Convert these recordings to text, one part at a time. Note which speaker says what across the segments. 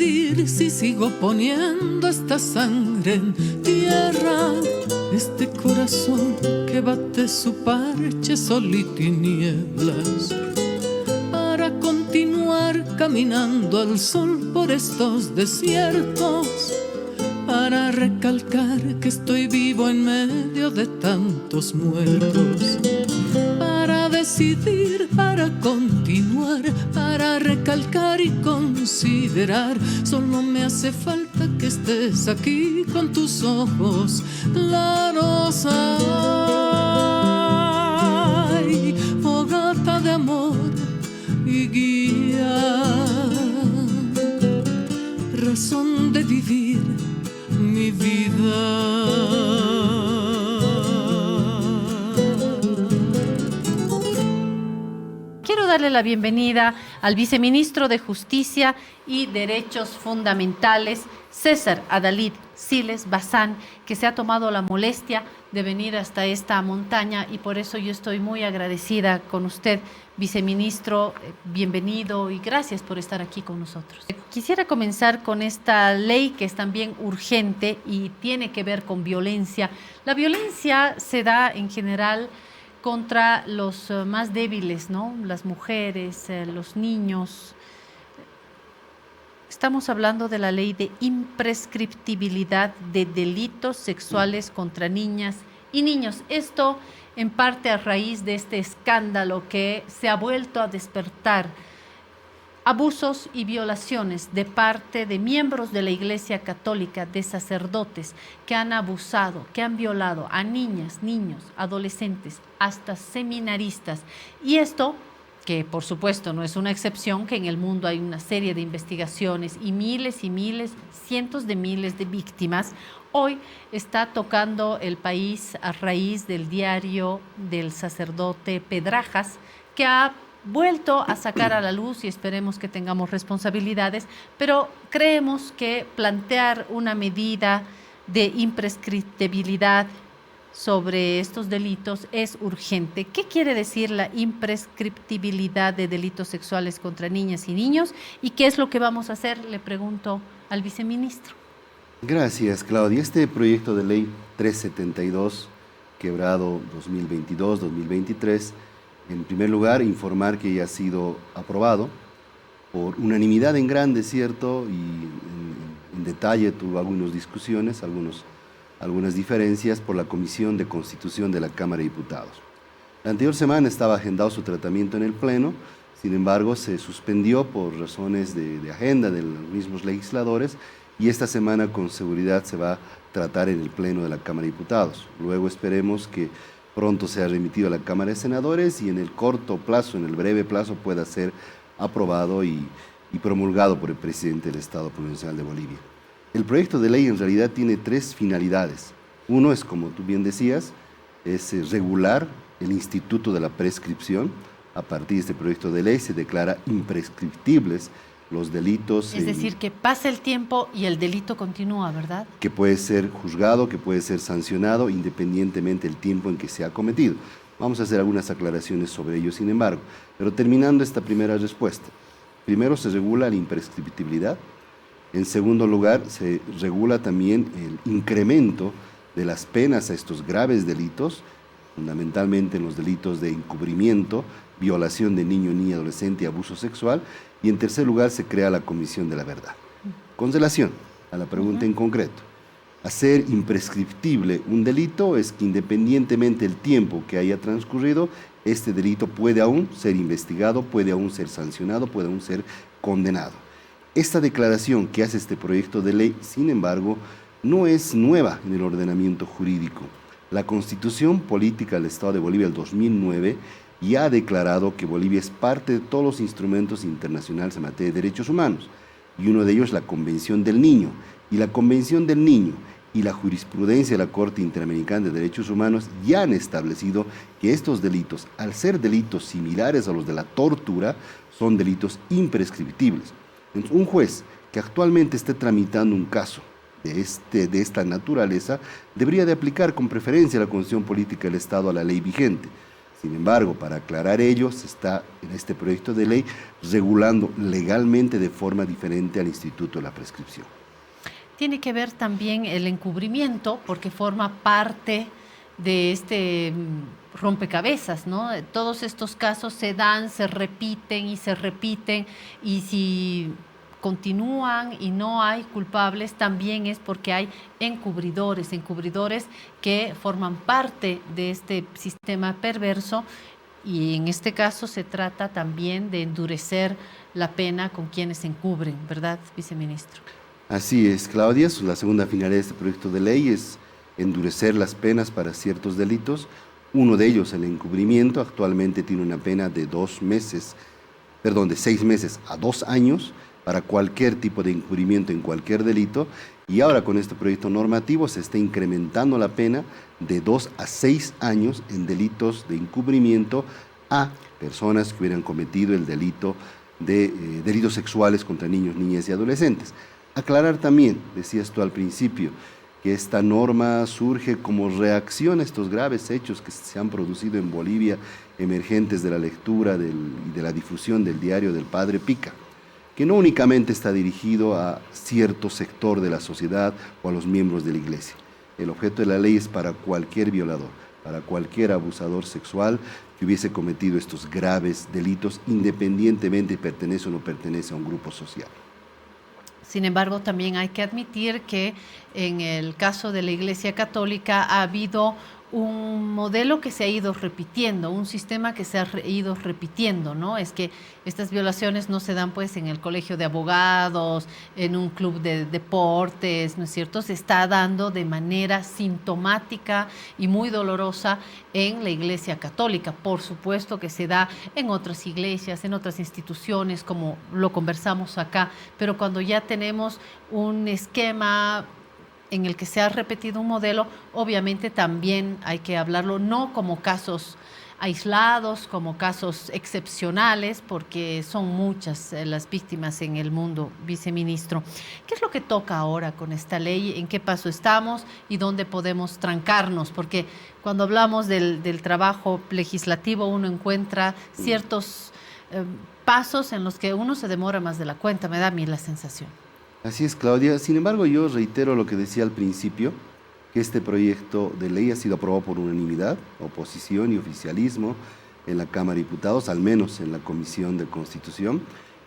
Speaker 1: decidir si sigo poniendo esta sangre en tierra, este corazón que bate su parche sol y tinieblas, para continuar caminando al sol por estos desiertos, para recalcar que estoy vivo en medio de tantos muertos, para decidir, para continuar, para recalcar y considerar. Solo me hace falta que estés aquí con tus ojos claros. Ay, fogata de amor y guía, razón de vivir mi vida.
Speaker 2: Quiero darle la bienvenida al viceministro de Justicia y Derechos Fundamentales, César Adalid Siles Bazán, que se ha tomado la molestia de venir hasta esta montaña, y por eso yo estoy muy agradecida con usted, viceministro. Bienvenido y gracias por estar aquí con nosotros. Quisiera comenzar con esta ley que es también urgente y tiene que ver con violencia. La violencia se da en general contra los más débiles, ¿no? Las mujeres, los niños. Estamos hablando de la ley de imprescriptibilidad de delitos sexuales contra niñas y niños. Esto en parte a raíz de este escándalo que se ha vuelto a despertar. Abusos y violaciones de parte de miembros de la Iglesia Católica, de sacerdotes que han abusado, que han violado a niñas, niños, adolescentes, hasta seminaristas. Y esto, que por supuesto no es una excepción, que en el mundo hay una serie de investigaciones y miles, cientos de miles de víctimas, hoy está tocando el país a raíz del diario del sacerdote Pedrajas, que ha vuelto a sacar a la luz, y esperemos que tengamos responsabilidades, pero creemos que plantear una medida de imprescriptibilidad sobre estos delitos es urgente. ¿Qué quiere decir la imprescriptibilidad de delitos sexuales contra niñas y niños? ¿Y qué es lo que vamos a hacer? Le pregunto al viceministro.
Speaker 3: Gracias, Claudia. Este proyecto de ley 372, quebrado 2022-2023, en primer lugar, informar que ya ha sido aprobado por unanimidad en grande, ¿cierto? Y en detalle tuvo algunas discusiones, algunas diferencias por la Comisión de Constitución de la Cámara de Diputados. La anterior semana estaba agendado su tratamiento en el Pleno, sin embargo se suspendió por razones de agenda de los mismos legisladores, y esta semana con seguridad se va a tratar en el Pleno de la Cámara de Diputados. Luego esperemos que pronto sea remitido a la Cámara de Senadores y en el corto plazo, en el breve plazo, pueda ser aprobado y promulgado por el presidente del Estado Plurinacional de Bolivia. El proyecto de ley en realidad tiene tres finalidades. Uno es, como tú bien decías, es regular el instituto de la prescripción. A partir de este proyecto de ley se declara imprescriptibles los delitos.
Speaker 2: Es decir, que pasa el tiempo y el delito continúa, ¿verdad?
Speaker 3: Que puede ser juzgado, que puede ser sancionado independientemente del tiempo en que se ha cometido. Vamos a hacer algunas aclaraciones sobre ello, sin embargo. Pero terminando esta primera respuesta, primero se regula la imprescriptibilidad. En segundo lugar, se regula también el incremento de las penas a estos graves delitos, fundamentalmente en los delitos de encubrimiento, violación de niño, niña, adolescente y abuso sexual. Y en tercer lugar, se crea la Comisión de la Verdad. Con relación a la pregunta en concreto, hacer imprescriptible un delito es que independientemente del tiempo que haya transcurrido, este delito puede aún ser investigado, puede aún ser sancionado, puede aún ser condenado. Esta declaración que hace este proyecto de ley, sin embargo, no es nueva en el ordenamiento jurídico. La Constitución Política del Estado de Bolivia del 2009 ya ha declarado que Bolivia es parte de todos los instrumentos internacionales en materia de derechos humanos, y uno de ellos es la Convención del Niño. Y la Convención del Niño y la jurisprudencia de la Corte Interamericana de Derechos Humanos ya han establecido que estos delitos, al ser delitos similares a los de la tortura, son delitos imprescriptibles. Entonces, un juez que actualmente esté tramitando un caso de esta naturaleza debería de aplicar con preferencia la Constitución Política del Estado a la ley vigente. Sin embargo, para aclarar ello, se está en este proyecto de ley regulando legalmente de forma diferente al instituto de la prescripción.
Speaker 2: Tiene que ver también el encubrimiento, porque forma parte de este rompecabezas, ¿no? Todos estos casos se dan, se repiten, y si continúan y no hay culpables, también es porque hay encubridores que forman parte de este sistema perverso, y en este caso se trata también de endurecer la pena con quienes encubren, ¿verdad, viceministro?
Speaker 3: Así es, Claudia. La segunda finalidad de este proyecto de ley es endurecer las penas para ciertos delitos. Uno de ellos, el encubrimiento, actualmente tiene una pena de 6 meses a 2 años para cualquier tipo de encubrimiento en cualquier delito, y ahora con este proyecto normativo se está incrementando la pena de 2 a 6 años en delitos de encubrimiento a personas que hubieran cometido el delito de delitos sexuales contra niños, niñas y adolescentes. Aclarar también, decías tú al principio, que esta norma surge como reacción a estos graves hechos que se han producido en Bolivia, emergentes de la lectura y de la difusión del diario del padre Pica, que no únicamente está dirigido a cierto sector de la sociedad o a los miembros de la iglesia. El objeto de la ley es para cualquier violador, para cualquier abusador sexual que hubiese cometido estos graves delitos, independientemente si pertenece o no pertenece a un grupo social.
Speaker 2: Sin embargo, también hay que admitir que en el caso de la Iglesia Católica ha habido un modelo que se ha ido repitiendo, un sistema que se ha ido repitiendo, ¿no? Es que estas violaciones no se dan pues en el colegio de abogados, en un club de deportes, ¿no es cierto? Se está dando de manera sintomática y muy dolorosa en la Iglesia Católica. Por supuesto que se da en otras iglesias, en otras instituciones, como lo conversamos acá, pero cuando ya tenemos un esquema en el que se ha repetido un modelo, obviamente también hay que hablarlo no como casos aislados, como casos excepcionales, porque son muchas las víctimas en el mundo, viceministro. ¿Qué es lo que toca ahora con esta ley? ¿En qué paso estamos y dónde podemos trancarnos? Porque cuando hablamos del trabajo legislativo uno encuentra ciertos pasos en los que uno se demora más de la cuenta, me da a mí la sensación.
Speaker 3: Así es, Claudia. Sin embargo, yo reitero lo que decía al principio, que este proyecto de ley ha sido aprobado por unanimidad, oposición y oficialismo en la Cámara de Diputados, al menos en la Comisión de Constitución.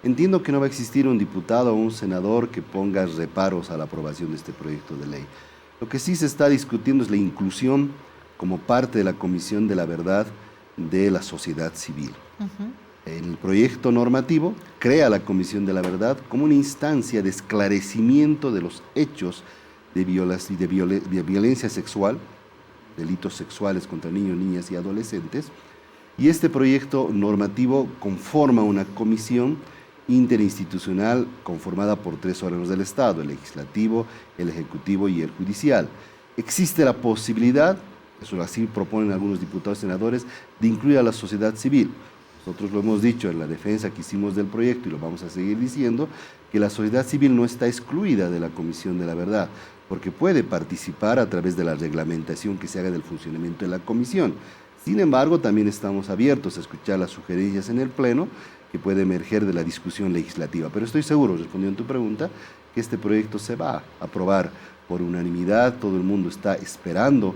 Speaker 3: Entiendo que no va a existir un diputado o un senador que ponga reparos a la aprobación de este proyecto de ley. Lo que sí se está discutiendo es la inclusión como parte de la Comisión de la Verdad de la sociedad civil. El proyecto normativo crea la Comisión de la Verdad como una instancia de esclarecimiento de los hechos de violencia sexual, delitos sexuales contra niños, niñas y adolescentes, y este proyecto normativo conforma una comisión interinstitucional conformada por 3 órganos del Estado: el legislativo, el ejecutivo y el judicial. Existe la posibilidad, eso así proponen algunos diputados y senadores, de incluir a la sociedad civil. Nosotros lo hemos dicho en la defensa que hicimos del proyecto y lo vamos a seguir diciendo, que la sociedad civil no está excluida de la Comisión de la Verdad, porque puede participar a través de la reglamentación que se haga del funcionamiento de la comisión. Sin embargo, también estamos abiertos a escuchar las sugerencias en el Pleno que puede emerger de la discusión legislativa. Pero estoy seguro, respondiendo a tu pregunta, que este proyecto se va a aprobar por unanimidad. Todo el mundo está esperando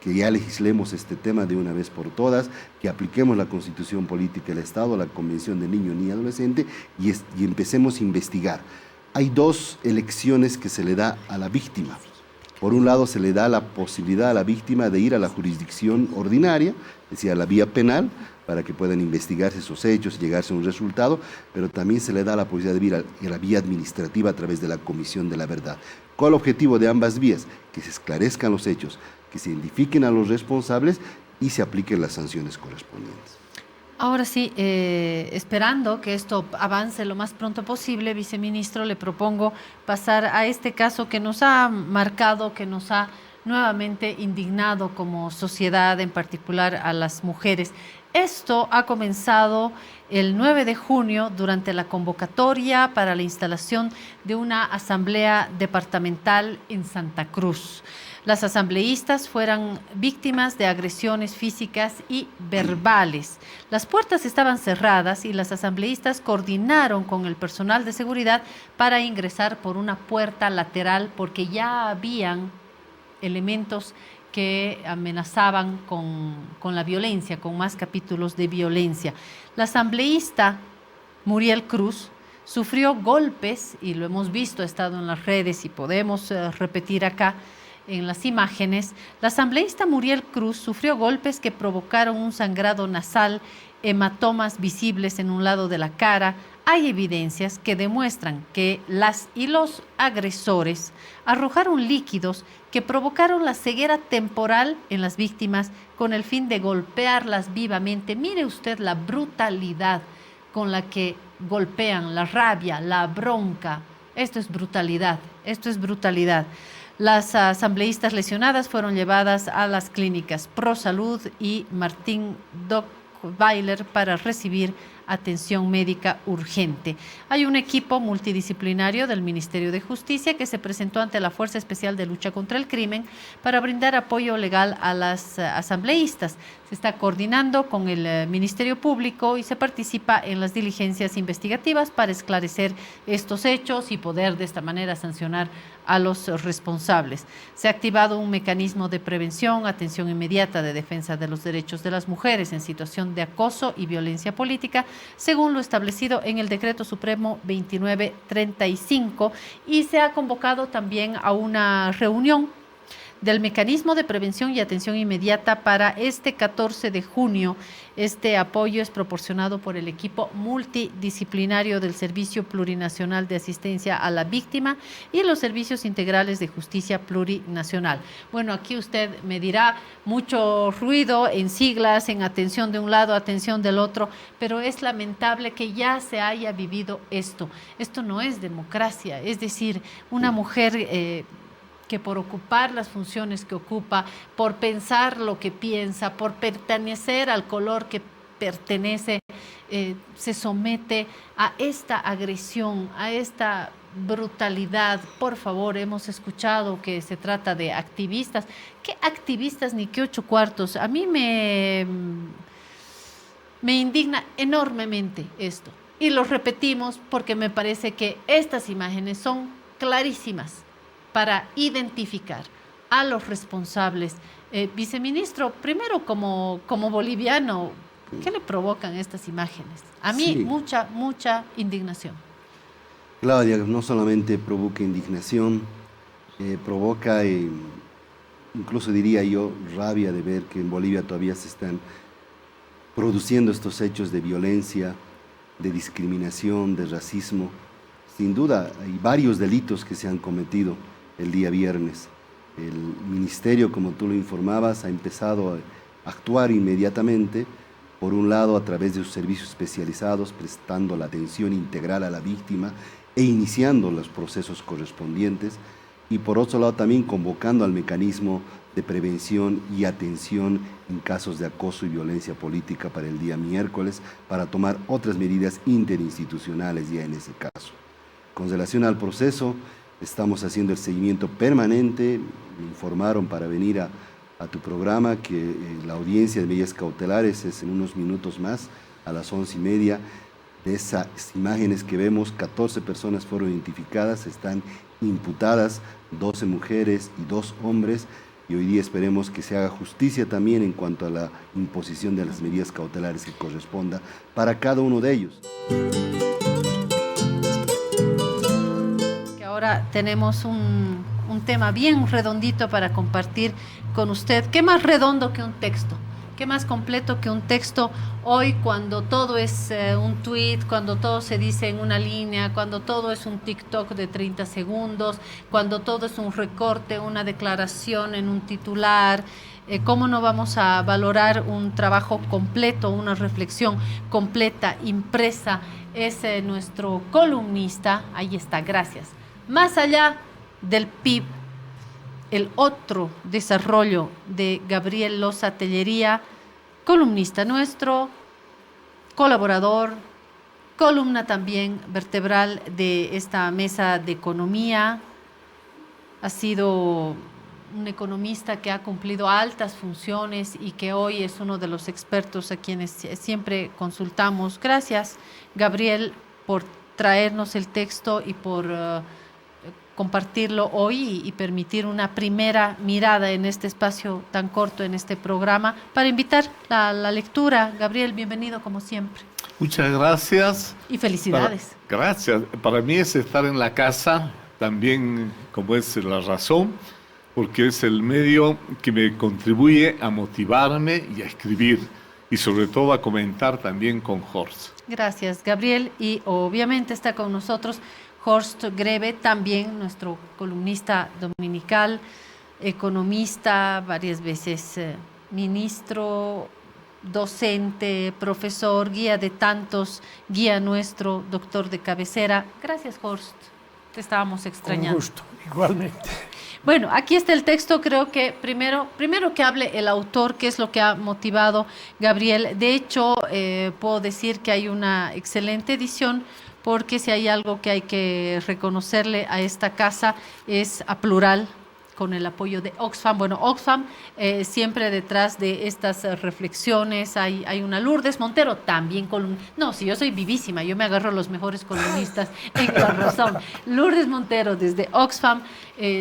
Speaker 3: que ya legislemos este tema de una vez por todas, que apliquemos la Constitución Política del Estado, la Convención de Niño, Niña y Adolescente, y empecemos a investigar. Hay 2 elecciones que se le da a la víctima. Por un lado, se le da la posibilidad a la víctima de ir a la jurisdicción ordinaria, es decir, a la vía penal, para que puedan investigarse esos hechos y llegarse a un resultado, pero también se le da la posibilidad de ir a la vía administrativa a través de la Comisión de la Verdad. ¿Cuál es el objetivo de ambas vías? Que se esclarezcan los hechos, que se identifiquen a los responsables y se apliquen las sanciones correspondientes.
Speaker 2: Ahora sí, esperando que esto avance lo más pronto posible, viceministro, le propongo pasar a este caso que nos ha marcado, que nos ha nuevamente indignado como sociedad, en particular a las mujeres. Esto ha comenzado el 9 de junio durante la convocatoria para la instalación de una asamblea departamental en Santa Cruz. Las asambleístas fueron víctimas de agresiones físicas y verbales. Las puertas estaban cerradas y las asambleístas coordinaron con el personal de seguridad para ingresar por una puerta lateral porque ya habían elementos que amenazaban con la violencia, con más capítulos de violencia. La asambleísta Muriel Cruz sufrió golpes, y lo hemos visto, ha estado en las redes y podemos repetir acá en las imágenes. La asambleísta Muriel Cruz sufrió golpes que provocaron un sangrado nasal, hematomas visibles en un lado de la cara. Hay evidencias que demuestran que las y los agresores arrojaron líquidos que provocaron la ceguera temporal en las víctimas con el fin de golpearlas vivamente. Mire usted la brutalidad con la que golpean, la rabia, la bronca. Esto es brutalidad, esto es brutalidad. Las asambleístas lesionadas fueron llevadas a las clínicas ProSalud y Martín Docweiler para recibir atención médica urgente. Hay un equipo multidisciplinario del Ministerio de Justicia que se presentó ante la Fuerza Especial de Lucha contra el Crimen para brindar apoyo legal a las asambleístas. Se está coordinando con el Ministerio Público y se participa en las diligencias investigativas para esclarecer estos hechos y poder de esta manera sancionar a los responsables. Se ha activado un mecanismo de prevención, atención inmediata de defensa de los derechos de las mujeres en situación de acoso y violencia política, según lo establecido en el Decreto Supremo 2935, y se ha convocado también a una reunión del mecanismo de prevención y atención inmediata para este 14 de junio. Este apoyo es proporcionado por el equipo multidisciplinario del Servicio Plurinacional de Asistencia a la Víctima y los Servicios Integrales de Justicia Plurinacional. Bueno, aquí usted me dirá mucho ruido en siglas, en atención de un lado, atención del otro, pero es lamentable que ya se haya vivido esto. Esto no es democracia, es decir, una mujer que por ocupar las funciones que ocupa, por pensar lo que piensa, por pertenecer al color que pertenece, se somete a esta agresión, a esta brutalidad. Por favor, hemos escuchado que se trata de activistas. ¿Qué activistas ni qué 8 cuartos? A mí me indigna enormemente esto. Y lo repetimos porque me parece que estas imágenes son clarísimas para identificar a los responsables. Viceministro, primero como boliviano, ¿qué le provocan estas imágenes? A mí
Speaker 3: Sí.
Speaker 2: mucha indignación.
Speaker 3: Claudia, no solamente provoca indignación, provoca, incluso diría yo, rabia de ver que en Bolivia todavía se están produciendo estos hechos de violencia, de discriminación, de racismo. Sin duda, hay varios delitos que se han cometido el día viernes. El ministerio, como tú lo informabas, ha empezado a actuar inmediatamente, por un lado a través de sus servicios especializados, prestando la atención integral a la víctima e iniciando los procesos correspondientes, y por otro lado también convocando al mecanismo de prevención y atención en casos de acoso y violencia política para el día miércoles, para tomar otras medidas interinstitucionales ya en ese caso. Con relación al proceso, estamos haciendo el seguimiento permanente. Me informaron para venir a tu programa que la audiencia de medidas cautelares es en unos minutos más, a las 11:30. De esas imágenes que vemos, 14 personas fueron identificadas, están imputadas, 12 mujeres y 2 hombres, y hoy día esperemos que se haga justicia también en cuanto a la imposición de las medidas cautelares que corresponda para cada uno de ellos.
Speaker 2: Ahora tenemos un tema bien redondito para compartir con usted. ¿Qué más redondo que un texto? ¿Qué más completo que un texto? Hoy, cuando todo es un tweet, cuando todo se dice en una línea, cuando todo es un TikTok de 30 segundos, cuando todo es un recorte, una declaración en un titular, ¿cómo no vamos a valorar un trabajo completo, una reflexión completa, impresa? Es nuestro columnista, ahí está, gracias. Más allá del PIB, el otro desarrollo de Gabriel Loza Tellería columnista nuestro, colaborador, columna también vertebral de esta mesa de economía. Ha sido un economista que ha cumplido altas funciones y que hoy es uno de los expertos a quienes siempre consultamos. Gracias, Gabriel, por traernos el texto y por compartirlo hoy y permitir una primera mirada en este espacio tan corto, en este programa, para invitar la lectura. Gabriel, bienvenido como siempre.
Speaker 4: Muchas gracias.
Speaker 2: Y felicidades.
Speaker 4: Gracias. Para mí es estar en la casa, también como es la razón, porque es el medio que me contribuye a motivarme y a escribir, y sobre todo a comentar también con Horst.
Speaker 2: Gracias, Gabriel. Y obviamente está con nosotros Horst Greve, también nuestro columnista dominical, economista, varias veces ministro, docente, profesor, guía de tantos, guía nuestro, doctor de cabecera. Gracias, Horst. Te estábamos extrañando.
Speaker 5: Con gusto, igualmente.
Speaker 2: Bueno, aquí está el texto. Creo que primero que hable el autor, qué es lo que ha motivado Gabriel. De hecho, puedo decir que hay una excelente edición, porque si hay algo que hay que reconocerle a esta casa es a Plural, con el apoyo de Oxfam. Bueno, Oxfam siempre detrás de estas reflexiones. Hay una Lourdes Montero, también columnista. No, si yo soy vivísima, yo me agarro a los mejores columnistas en La Razón. Lourdes Montero desde Oxfam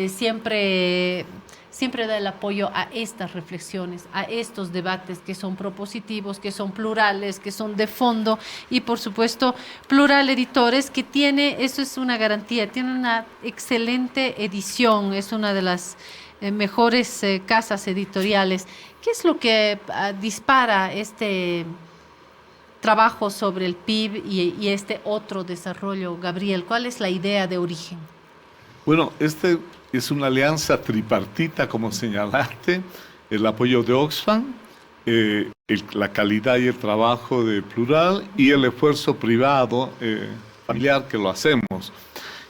Speaker 2: siempre da el apoyo a estas reflexiones, a estos debates que son propositivos, que son plurales, que son de fondo, y por supuesto Plural Editores, que tiene, eso es una garantía, tiene una excelente edición, es una de las mejores casas editoriales. ¿Qué es lo que dispara este trabajo sobre el PIB y este otro desarrollo, Gabriel? ¿Cuál es la idea de origen?
Speaker 4: Bueno, es una alianza tripartita, como señalaste, el apoyo de Oxfam, la calidad y el trabajo de Plural y el esfuerzo privado, familiar, que lo hacemos.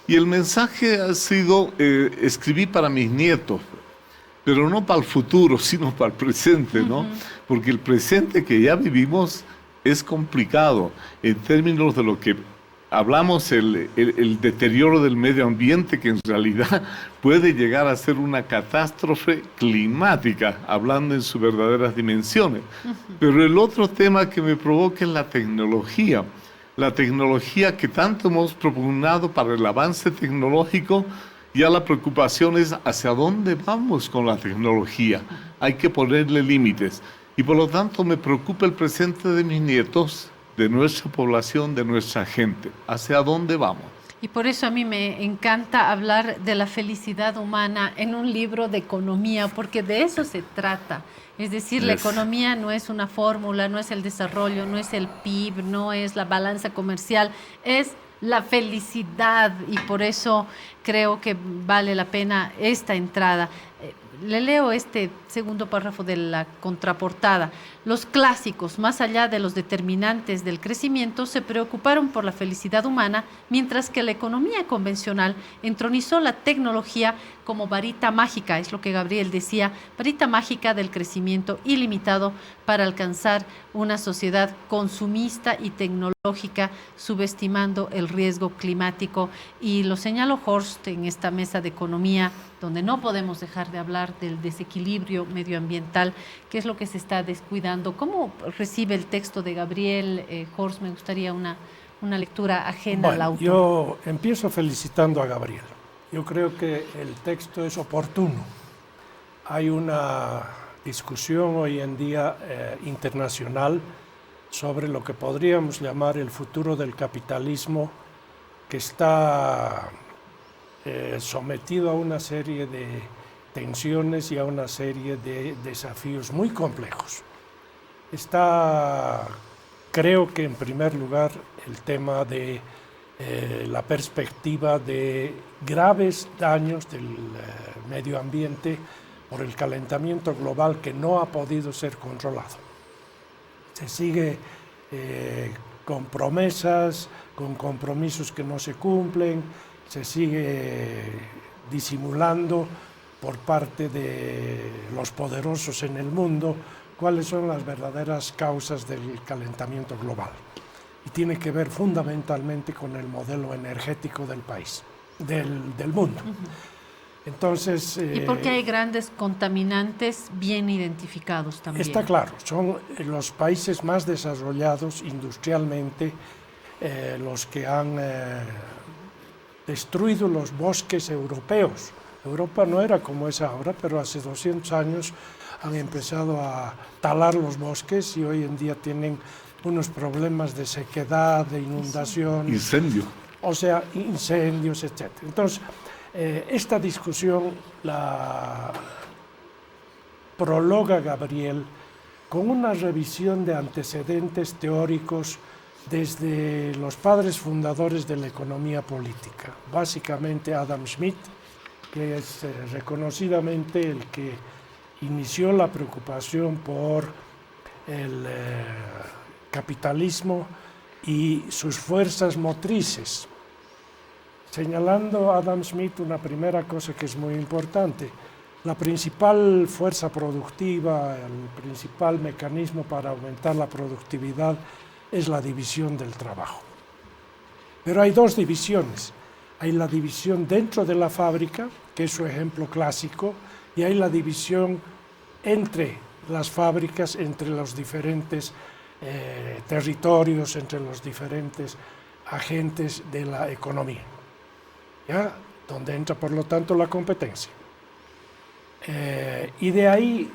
Speaker 4: Y el mensaje ha sido, escribí para mis nietos, pero no para el futuro, sino para el presente, ¿no? Porque el presente que ya vivimos es complicado en términos de lo que hablamos, el deterioro del medio ambiente, que en realidad puede llegar a ser una catástrofe climática, hablando en sus verdaderas dimensiones. Pero el otro tema que me provoca es la tecnología que tanto hemos propugnado para el avance tecnológico. Ya la preocupación es hacia dónde vamos con la tecnología. Hay que ponerle límites. Y por lo tanto me preocupa el presente de mis nietos, de nuestra población, de nuestra gente. ¿Hacia dónde vamos?
Speaker 2: Y por eso a mí me encanta hablar de la felicidad humana en un libro de economía, porque de eso se trata. Es decir, la economía no es una fórmula, no es el desarrollo, no es el PIB, no es la balanza comercial, es la felicidad, y por eso creo que vale la pena esta entrada. Le leo este segundo párrafo de la contraportada. Los clásicos, más allá de los determinantes del crecimiento, se preocuparon por la felicidad humana, mientras que la economía convencional entronizó la tecnología como varita mágica, es lo que Gabriel decía, varita mágica del crecimiento ilimitado para alcanzar una sociedad consumista y tecnológica, subestimando el riesgo climático. Y lo señaló Horst en esta mesa de economía, donde no podemos dejar de hablar del desequilibrio medioambiental, que es lo que se está descuidando. ¿Cómo recibe el texto de Gabriel, Horst? Me gustaría una lectura ajena al autor.
Speaker 5: Yo empiezo felicitando a Gabriel. Yo creo que el texto es oportuno. Hay una discusión hoy en día internacional sobre lo que podríamos llamar el futuro del capitalismo, que está sometido a una serie de tensiones y a una serie de desafíos muy complejos. Está, creo que en primer lugar, el tema de la perspectiva de graves daños del medio ambiente por el calentamiento global que no ha podido ser controlado. Se sigue con promesas, con compromisos que no se cumplen, se sigue disimulando por parte de los poderosos en el mundo cuáles son las verdaderas causas del calentamiento global. Y tiene que ver fundamentalmente con el modelo energético del país, del mundo. Entonces,
Speaker 2: y porque hay grandes contaminantes bien identificados también.
Speaker 5: Está claro, son los países más desarrollados industrialmente los que han destruido los bosques europeos. Europa no era como es ahora, pero hace 200 años han empezado a talar los bosques y hoy en día tienen unos problemas de sequedad, de inundación.
Speaker 4: Incendio.
Speaker 5: O sea, incendios, etc. Entonces, esta discusión la prologa Gabriel con una revisión de antecedentes teóricos desde los padres fundadores de la economía política, básicamente Adam Smith, que es reconocidamente el que inició la preocupación por el capitalismo y sus fuerzas motrices, señalando a Adam Smith una primera cosa que es muy importante. La principal fuerza productiva, el principal mecanismo para aumentar la productividad es la división del trabajo. Pero hay dos divisiones. Hay la división dentro de la fábrica, que es su ejemplo clásico, y hay la división entre las fábricas, entre los diferentes territorios, entre los diferentes agentes de la economía, ¿ya? Donde entra, por lo tanto, la competencia. Y de ahí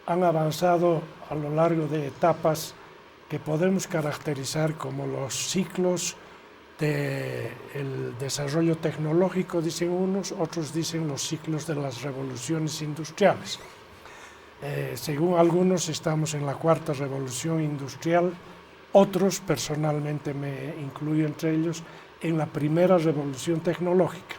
Speaker 5: han avanzado a lo largo de etapas que podemos caracterizar como los ciclos del desarrollo tecnológico, dicen unos, otros dicen los ciclos de las revoluciones industriales. Según algunos estamos en la cuarta revolución industrial, otros, personalmente me incluyo entre ellos, en la primera revolución tecnológica.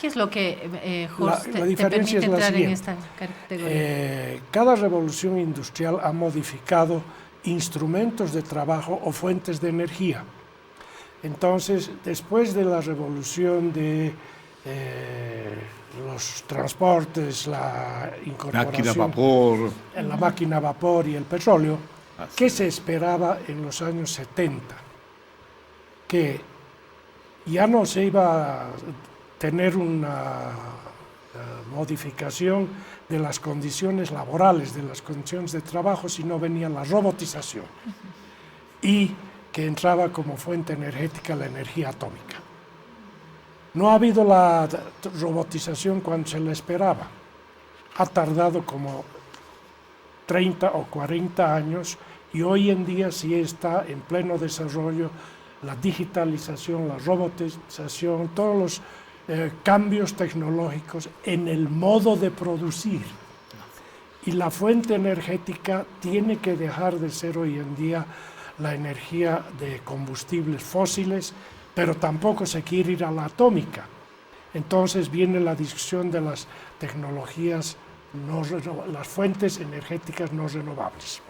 Speaker 2: ¿Qué es lo que, Jorge,
Speaker 5: la
Speaker 2: te
Speaker 5: diferencia
Speaker 2: permite
Speaker 5: es la
Speaker 2: entrar en
Speaker 5: siguiente.
Speaker 2: esta categoría?
Speaker 5: Cada revolución industrial ha modificado instrumentos de trabajo o fuentes de energía. Entonces, después de la revolución de los transportes, la incorporación en la máquina a vapor y el petróleo, ¿qué se esperaba en los años 70? Que ya no se iba a tener una modificación de las condiciones laborales, de las condiciones de trabajo, sino venía la robotización y que entraba como fuente energética la energía atómica. No ha habido la robotización cuando se la esperaba. Ha tardado como 30 o 40 años y hoy en día sí está en pleno desarrollo la digitalización, la robotización, todos los cambios tecnológicos en el modo de producir. Y la fuente energética tiene que dejar de ser hoy en día la energía de combustibles fósiles, pero tampoco se quiere ir a la atómica. Entonces viene la discusión de las tecnologías, las fuentes energéticas no renovables.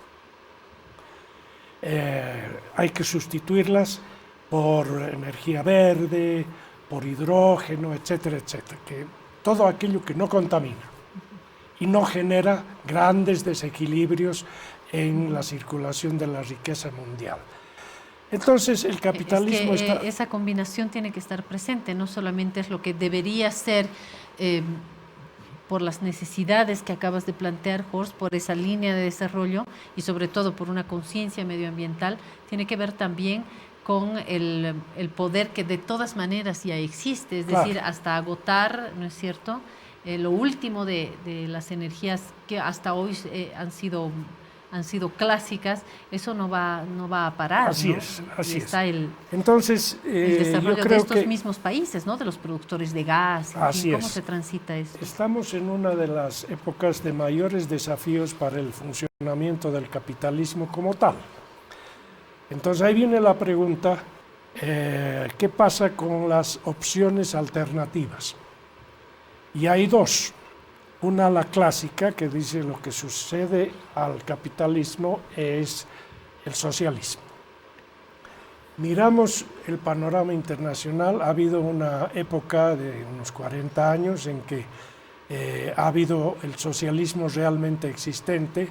Speaker 5: Hay que sustituirlas por energía verde, por hidrógeno, etcétera, etcétera, que todo aquello que no contamina y no genera grandes desequilibrios en la circulación de la riqueza mundial. Entonces, el capitalismo
Speaker 2: es que, esa combinación tiene que estar presente, no solamente es lo que debería ser por las necesidades que acabas de plantear, Horst, por esa línea de desarrollo y sobre todo por una conciencia medioambiental, tiene que ver también con el poder que de todas maneras ya existe, es decir, hasta agotar, ¿no es cierto?, lo último de las energías que hasta hoy han sido clásicas, eso no va a parar.
Speaker 5: Así
Speaker 2: ¿no?
Speaker 5: es, así
Speaker 2: está
Speaker 5: es.
Speaker 2: el
Speaker 5: yo
Speaker 2: desarrollo de
Speaker 5: creo
Speaker 2: estos mismos países, ¿no?, de los productores de gas, en fin, ¿cómo se transita eso?
Speaker 5: Estamos en una de las épocas de mayores desafíos para el funcionamiento del capitalismo como tal. Entonces ahí viene la pregunta, ¿qué pasa con las opciones alternativas? Y hay dos. Una, la clásica, que dice lo que sucede al capitalismo es el socialismo. Miramos el panorama internacional, ha habido una época de unos 40 años en que ha habido el socialismo realmente existente,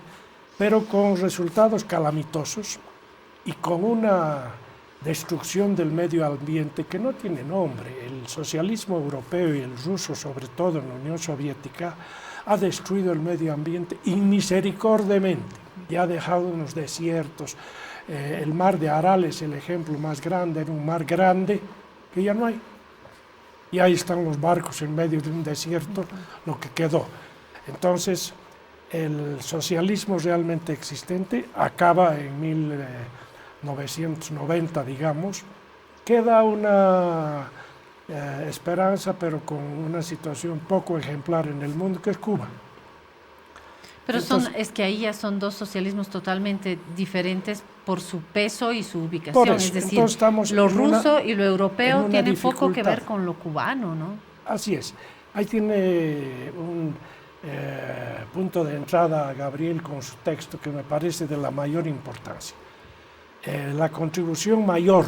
Speaker 5: pero con resultados calamitosos y con una destrucción del medio ambiente que no tiene nombre. El socialismo europeo y el ruso, sobre todo en la Unión Soviética, ha destruido el medio ambiente inmisericordiamente y ha dejado unos desiertos. El mar de Aral es el ejemplo más grande, era un mar grande que ya no hay. Y ahí están los barcos en medio de un desierto, lo que quedó. Entonces, el socialismo realmente existente acaba en 1990, digamos. Queda una esperanza, pero con una situación poco ejemplar en el mundo, que es Cuba.
Speaker 2: Pero
Speaker 5: Entonces,
Speaker 2: es que ahí ya son dos socialismos totalmente diferentes por su peso y su ubicación.
Speaker 5: eso,
Speaker 2: Es decir,
Speaker 5: entonces estamos
Speaker 2: lo
Speaker 5: en una-
Speaker 2: ruso y lo europeo
Speaker 5: en una
Speaker 2: tienen poco que ver
Speaker 5: dificultad.
Speaker 2: con lo cubano, ¿no?
Speaker 5: Así es. Ahí tiene un punto de entrada Gabriel con su texto que me parece de la mayor importancia. La contribución mayor,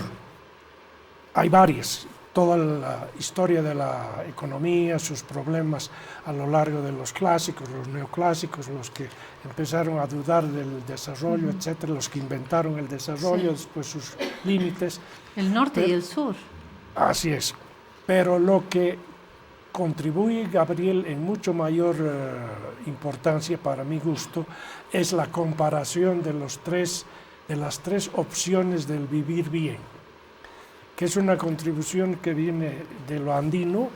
Speaker 5: hay varias, toda la historia de la economía, sus problemas a lo largo de los clásicos, los neoclásicos, los que empezaron a dudar del desarrollo, etcétera, los que inventaron el desarrollo, después sus límites.
Speaker 2: El norte y
Speaker 5: Pero-
Speaker 2: el sur.
Speaker 5: Así es. Pero lo que contribuye Gabriel en mucho mayor importancia, para mi gusto, es la comparación de las tres opciones del vivir bien, que es una contribución que viene de lo andino,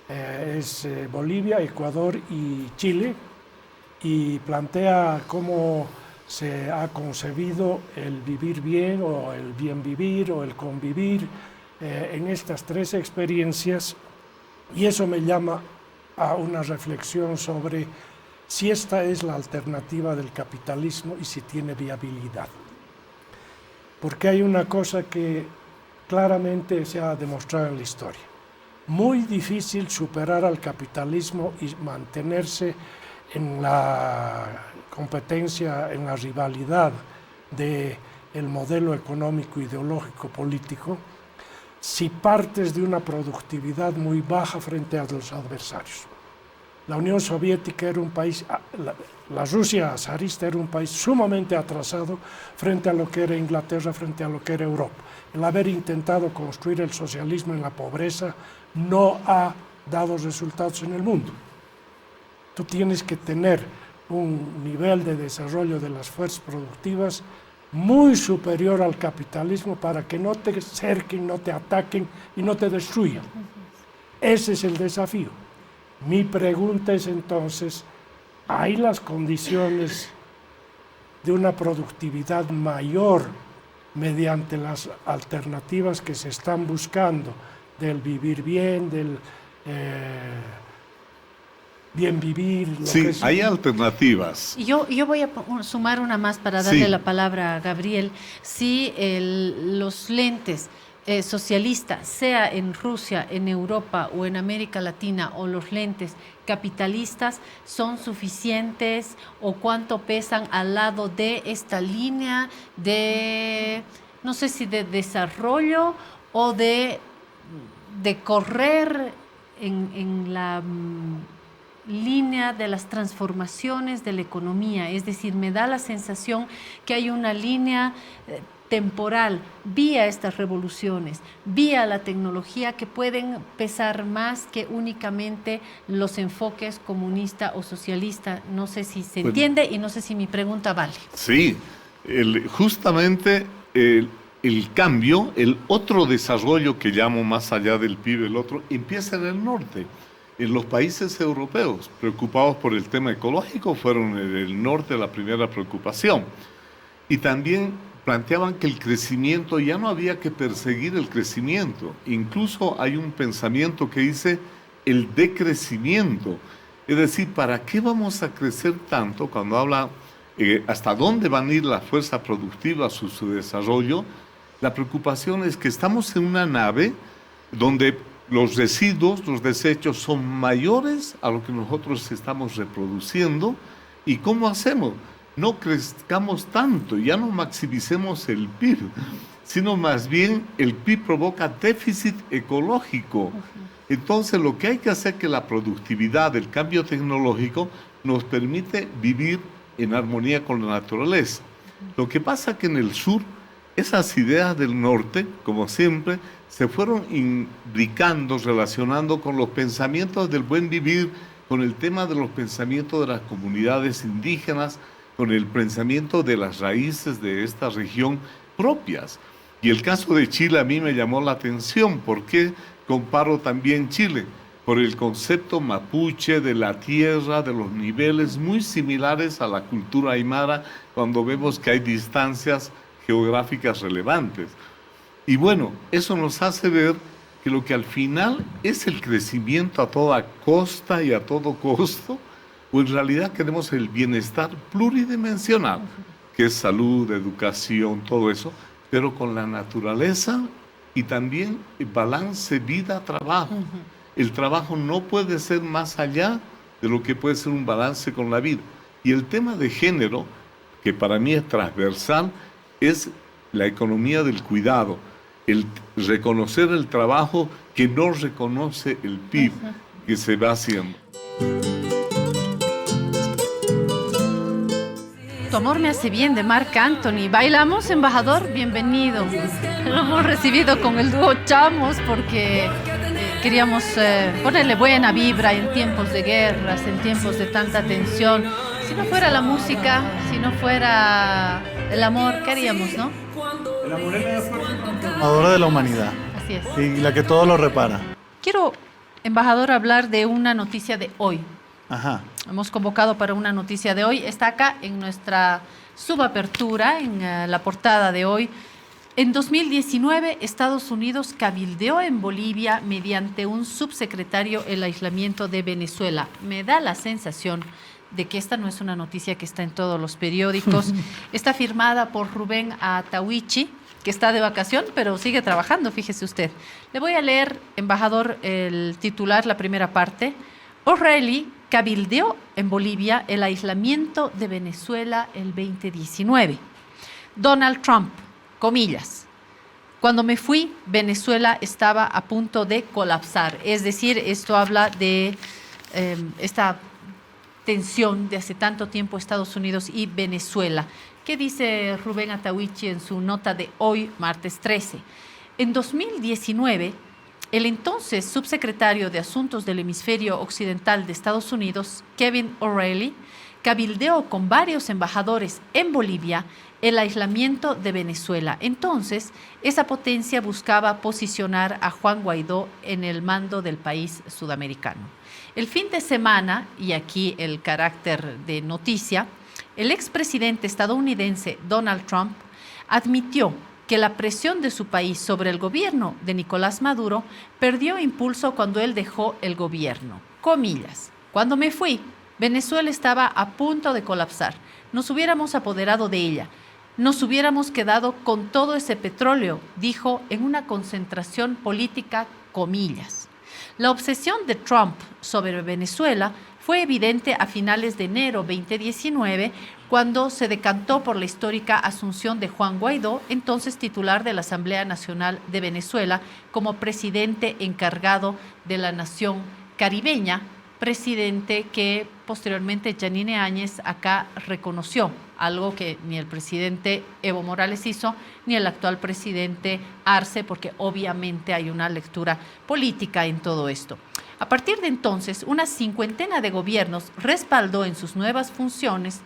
Speaker 5: es Bolivia, Ecuador y Chile, y plantea cómo se ha concebido el vivir bien o el bien vivir o el convivir en estas tres experiencias, y eso me llama a una reflexión sobre si esta es la alternativa del capitalismo y si tiene viabilidad. Porque hay una cosa que claramente se ha demostrado en la historia. Muy difícil superar al capitalismo y mantenerse en la competencia, en la rivalidad del modelo económico, ideológico, político, si partes de una productividad muy baja frente a los adversarios. La Unión Soviética era un país, la Rusia zarista era un país sumamente atrasado frente a lo que era Inglaterra, frente a lo que era Europa. El haber intentado construir el socialismo en la pobreza no ha dado resultados en el mundo. Tú tienes que tener un nivel de desarrollo de las fuerzas productivas muy superior al capitalismo para que no te cerquen, no te ataquen y no te destruyan. Ese es el desafío. Mi pregunta es entonces, ¿hay las condiciones de una productividad mayor mediante las alternativas que se están buscando del vivir bien, del bien vivir?
Speaker 4: Sí, hay alternativas.
Speaker 2: Y yo voy a sumar una más para darle
Speaker 4: Sí.
Speaker 2: la palabra a Gabriel. Si los lentes socialistas, sea en Rusia, en Europa o en América Latina, o los lentes capitalistas son suficientes o cuánto pesan al lado de esta línea de, no sé si de desarrollo o de correr en la línea de las transformaciones de la economía. Es decir, me da la sensación que hay una línea temporal vía estas revoluciones, vía la tecnología, que pueden pesar más que únicamente los enfoques comunista o socialista. No sé si se entiende y no sé si mi pregunta vale.
Speaker 4: Sí, justamente el cambio, el otro desarrollo que llamo más allá del PIB, el otro, empieza en el norte. En los países europeos preocupados por el tema ecológico fueron en el norte la primera preocupación. Y también planteaban que el crecimiento, ya no había que perseguir el crecimiento. Incluso hay un pensamiento que dice el decrecimiento. Es decir, ¿para qué vamos a crecer tanto cuando habla hasta dónde van a ir las fuerzas productivas, su desarrollo? La preocupación es que estamos en una nave donde los residuos, los desechos son mayores a lo que nosotros estamos reproduciendo. ¿Y cómo hacemos? No crezcamos tanto, ya no maximicemos el PIB, sino más bien el PIB provoca déficit ecológico. Entonces lo que hay que hacer es que la productividad, el cambio tecnológico, nos permite vivir en armonía con la naturaleza. Lo que pasa que en el sur, esas ideas del norte, como siempre, se fueron imbricando, relacionando con los pensamientos del buen vivir, con el tema de los pensamientos de las comunidades indígenas, con el pensamiento de las raíces de esta región propias. Y el caso de Chile a mí me llamó la atención. ¿Por qué comparo también Chile? Por el concepto mapuche de la tierra, de los niveles muy similares a la cultura aymara, cuando vemos que hay distancias geográficas relevantes. Y bueno, eso nos hace ver que lo que al final es el crecimiento a toda costa y a todo costo, o en realidad queremos el bienestar pluridimensional, que es salud, educación, todo eso, pero con la naturaleza y también el balance vida-trabajo. El trabajo no puede ser más allá de lo que puede ser un balance con la vida. Y el tema de género, que para mí es transversal, es la economía del cuidado, el reconocer el trabajo que no reconoce el PIB que se va haciendo.
Speaker 2: Tu amor me hace bien, de Marc Anthony. ¿Bailamos, embajador? Bienvenido. Lo hemos recibido con el dúo Chamos porque queríamos ponerle buena vibra en tiempos de guerras, en tiempos de tanta tensión. Si no fuera la música, si no fuera el amor, ¿qué haríamos, no?
Speaker 6: El amor es la fuerza transformadora de la humanidad.
Speaker 2: Así es.
Speaker 6: Y la que todo lo repara.
Speaker 2: Quiero, embajador, hablar de una noticia de hoy.
Speaker 6: Ajá.
Speaker 2: Hemos convocado para una noticia de hoy. Está acá en nuestra subapertura, en la portada de hoy. En 2019, Estados Unidos cabildeó en Bolivia mediante un subsecretario el aislamiento de Venezuela. Me da la sensación de que esta no es una noticia que está en todos los periódicos. Está firmada por Rubén Atahuichi, que está de vacación, pero sigue trabajando, fíjese usted. Le voy a leer, embajador, el titular, la primera parte. O'Reilly cabildeó en Bolivia el aislamiento de Venezuela el 2019. Donald Trump, comillas, cuando me fui, Venezuela estaba a punto de colapsar. Es decir, esto habla de esta tensión de hace tanto tiempo Estados Unidos y Venezuela. ¿Qué dice Rubén Atahuichi en su nota de hoy, martes 13? En 2019, el entonces subsecretario de Asuntos del Hemisferio Occidental de Estados Unidos, Kevin O'Reilly, cabildeó con varios embajadores en Bolivia el aislamiento de Venezuela. Entonces, esa potencia buscaba posicionar a Juan Guaidó en el mando del país sudamericano. El fin de semana, y aquí el carácter de noticia, el expresidente estadounidense Donald Trump admitió que la presión de su país sobre el gobierno de Nicolás Maduro perdió impulso cuando él dejó el gobierno. Comillas, cuando me fui, Venezuela estaba a punto de colapsar. Nos hubiéramos apoderado de ella. Nos hubiéramos quedado con todo ese petróleo, dijo en una concentración política, comillas. La obsesión de Trump sobre Venezuela fue evidente a finales de enero 2019, cuando se decantó por la histórica asunción de Juan Guaidó, entonces titular de la Asamblea Nacional de Venezuela, como presidente encargado de la nación caribeña, presidente que posteriormente Yanine Áñez acá reconoció, algo que ni el presidente Evo Morales hizo, ni el actual presidente Arce, porque obviamente hay una lectura política en todo esto. A partir de entonces, una cincuentena de gobiernos respaldó en sus nuevas funciones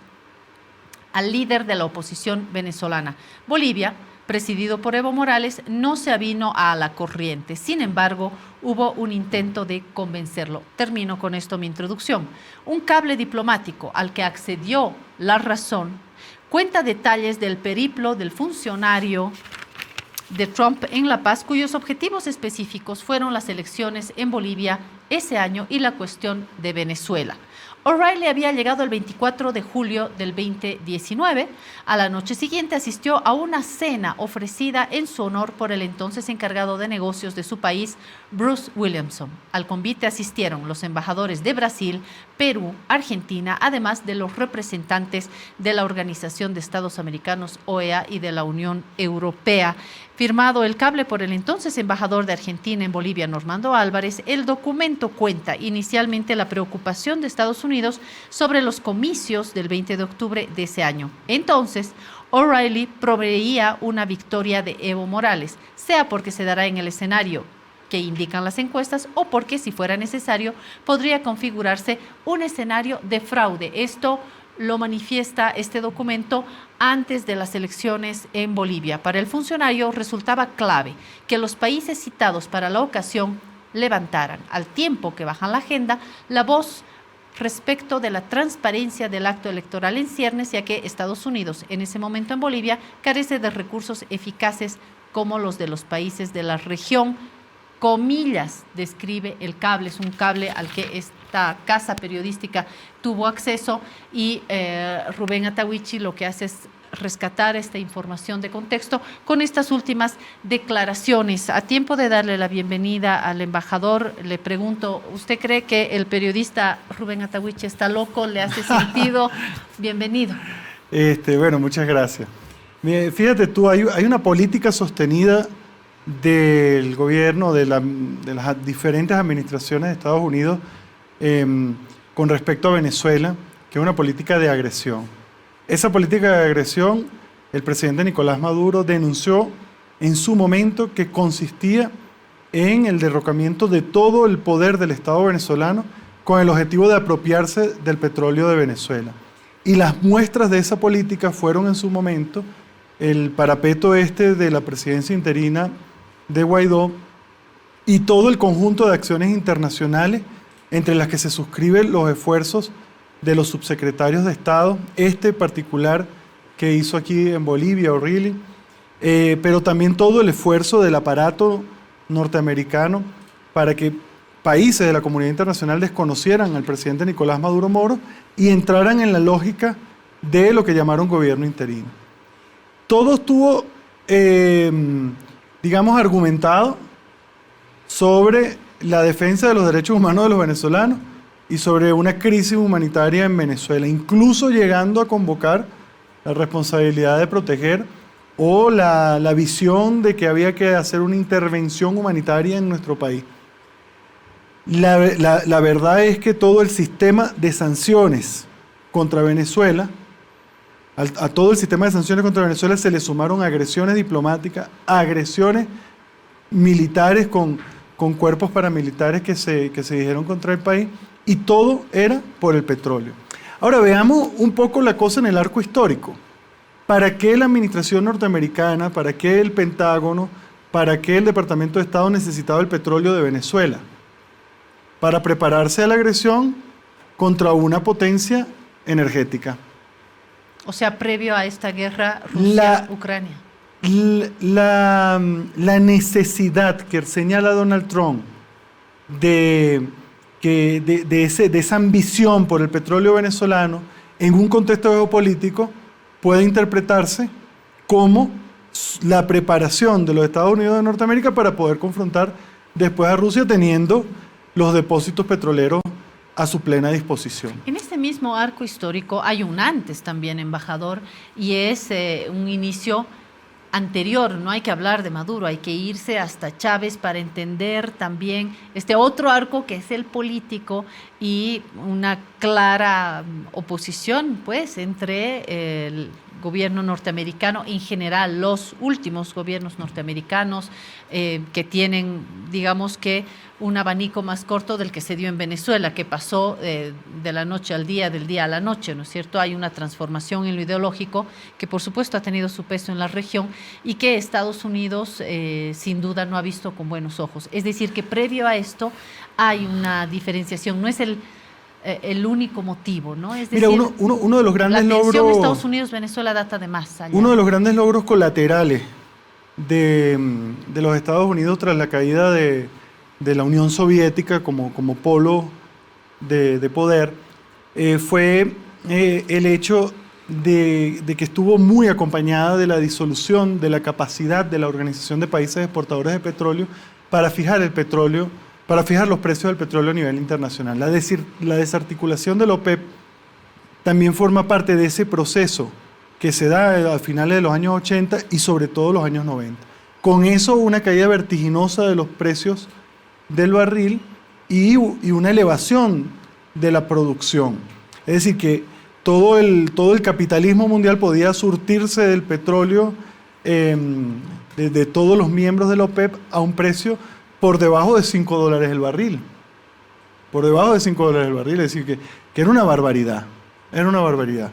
Speaker 2: al líder de la oposición venezolana. Bolivia, presidido por Evo Morales, no se avino a la corriente. Sin embargo, hubo un intento de convencerlo. Termino con esto mi introducción. Un cable diplomático al que accedió La Razón cuenta detalles del periplo del funcionario de Trump en La Paz, cuyos objetivos específicos fueron las elecciones en Bolivia ese año y la cuestión de Venezuela. O'Reilly había llegado el 24 de julio del 2019. A la noche siguiente asistió a una cena ofrecida en su honor por el entonces encargado de negocios de su país, Bruce Williamson. Al convite asistieron los embajadores de Brasil, Perú, Argentina, además de los representantes de la Organización de Estados Americanos, OEA, y de la Unión Europea. Firmado el cable por el entonces embajador de Argentina en Bolivia, Normando Álvarez, el documento cuenta inicialmente la preocupación de Estados Unidos sobre los comicios del 20 de octubre de ese año. Entonces, O'Reilly proveía una victoria de Evo Morales, sea porque se dará en el escenario que indican las encuestas o porque, si fuera necesario, podría configurarse un escenario de fraude. Esto lo manifiesta este documento antes de las elecciones en Bolivia. Para el funcionario resultaba clave que los países citados para la ocasión levantaran, al tiempo que bajan la agenda, la voz respecto de la transparencia del acto electoral en ciernes, ya que Estados Unidos en ese momento en Bolivia carece de recursos eficaces como los de los países de la región. Comillas, describe el cable, es un cable al que esta casa periodística tuvo acceso y Rubén Atahuichi lo que hace es rescatar esta información de contexto con estas últimas declaraciones. A tiempo de darle la bienvenida al embajador, le pregunto, ¿usted cree que el periodista Rubén Atahuichi está loco? ¿Le hace sentido? Bienvenido.
Speaker 6: Bueno, muchas gracias. Fíjate tú, hay una política sostenida del gobierno, de las diferentes administraciones de Estados Unidos con respecto a Venezuela, que es una política de agresión. Esa política de agresión, el presidente Nicolás Maduro denunció en su momento que consistía en el derrocamiento de todo el poder del Estado venezolano con el objetivo de apropiarse del petróleo de Venezuela. Y las muestras de esa política fueron en su momento el parapeto de la presidencia interina de Guaidó y todo el conjunto de acciones internacionales entre las que se suscriben los esfuerzos de los subsecretarios de Estado, particular que hizo aquí en Bolivia, O'Reilly, pero también todo el esfuerzo del aparato norteamericano para que países de la comunidad internacional desconocieran al presidente Nicolás Maduro Moro y entraran en la lógica de lo que llamaron gobierno interino. Todo estuvo, digamos, argumentado sobre la defensa de los derechos humanos de los venezolanos y sobre una crisis humanitaria en Venezuela, incluso llegando a convocar la responsabilidad de proteger o la visión de que había que hacer una intervención humanitaria en nuestro país. La verdad es que todo el sistema de sanciones contra Venezuela, a todo el sistema de sanciones contra Venezuela se le sumaron agresiones diplomáticas, agresiones militares con cuerpos paramilitares que se dijeron contra el país, y todo era por el petróleo. Ahora veamos un poco la cosa en el arco histórico. ¿Para qué la administración norteamericana, para qué el Pentágono, para qué el Departamento de Estado necesitaba el petróleo de Venezuela? Para prepararse a la agresión contra una potencia energética.
Speaker 2: O sea, previo a esta guerra Rusia-Ucrania.
Speaker 6: La necesidad que señala Donald Trump de esa ambición por el petróleo venezolano en un contexto geopolítico puede interpretarse como la preparación de los Estados Unidos de Norteamérica para poder confrontar después a Rusia teniendo los depósitos petroleros a su plena disposición.
Speaker 2: En este mismo arco histórico hay un antes también, embajador, y es un inicio anterior. No hay que hablar de Maduro, hay que irse hasta Chávez para entender también este otro arco que es el político y una clara oposición pues entre el gobierno norteamericano en general, los últimos gobiernos norteamericanos que tienen, digamos que, un abanico más corto del que se dio en Venezuela, que pasó de la noche al día, del día a la noche, ¿no es cierto? Hay una transformación en lo ideológico que por supuesto ha tenido su peso en la región y que Estados Unidos sin duda no ha visto con buenos ojos. Es decir, que previo a esto hay una diferenciación, no es el único motivo, ¿no? Es decir,
Speaker 6: mira, uno de los grandes
Speaker 2: la tensión
Speaker 6: logros,
Speaker 2: Estados Unidos-Venezuela data de más allá.
Speaker 6: Uno de los grandes logros colaterales de los Estados Unidos tras la caída de la Unión Soviética como polo de poder fue el hecho de que estuvo muy acompañada de la disolución de la capacidad de la Organización de Países Exportadores de Petróleo para fijar el petróleo, para fijar los precios del petróleo a nivel internacional. La desarticulación de la OPEP también forma parte de ese proceso que se da a finales de los años 80 y sobre todo los años 90. Con eso una caída vertiginosa de los precios del barril y una elevación de la producción. Es decir, que todo el capitalismo mundial podía surtirse del petróleo de todos los miembros de la OPEP a un precio por debajo de $5 el barril. Por debajo de $5 el barril, es decir, que era una barbaridad. Era una barbaridad.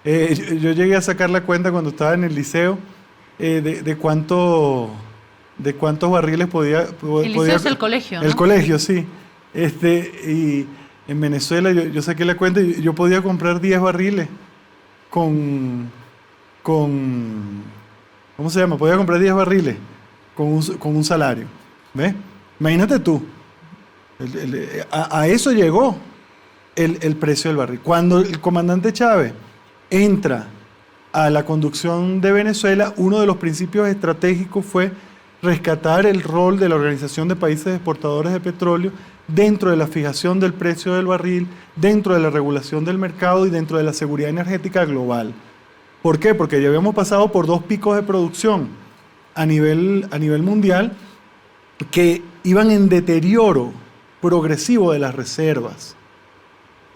Speaker 6: Yo llegué a sacar la cuenta cuando estaba en el liceo de cuántos barriles podía...
Speaker 2: El liceo es el colegio, ¿no?
Speaker 6: El colegio, sí. Y en Venezuela yo saqué la cuenta y yo podía comprar 10 barriles con ¿cómo se llama? Podía comprar 10 barriles con un salario. ¿Ves? Imagínate tú. A eso llegó el precio del barril. Cuando el comandante Chávez entra a la conducción de Venezuela, uno de los principios estratégicos fue rescatar el rol de la Organización de Países Exportadores de Petróleo dentro de la fijación del precio del barril, dentro de la regulación del mercado y dentro de la seguridad energética global. ¿Por qué? Porque ya habíamos pasado por 2 picos de producción a nivel mundial que iban en deterioro progresivo de las reservas.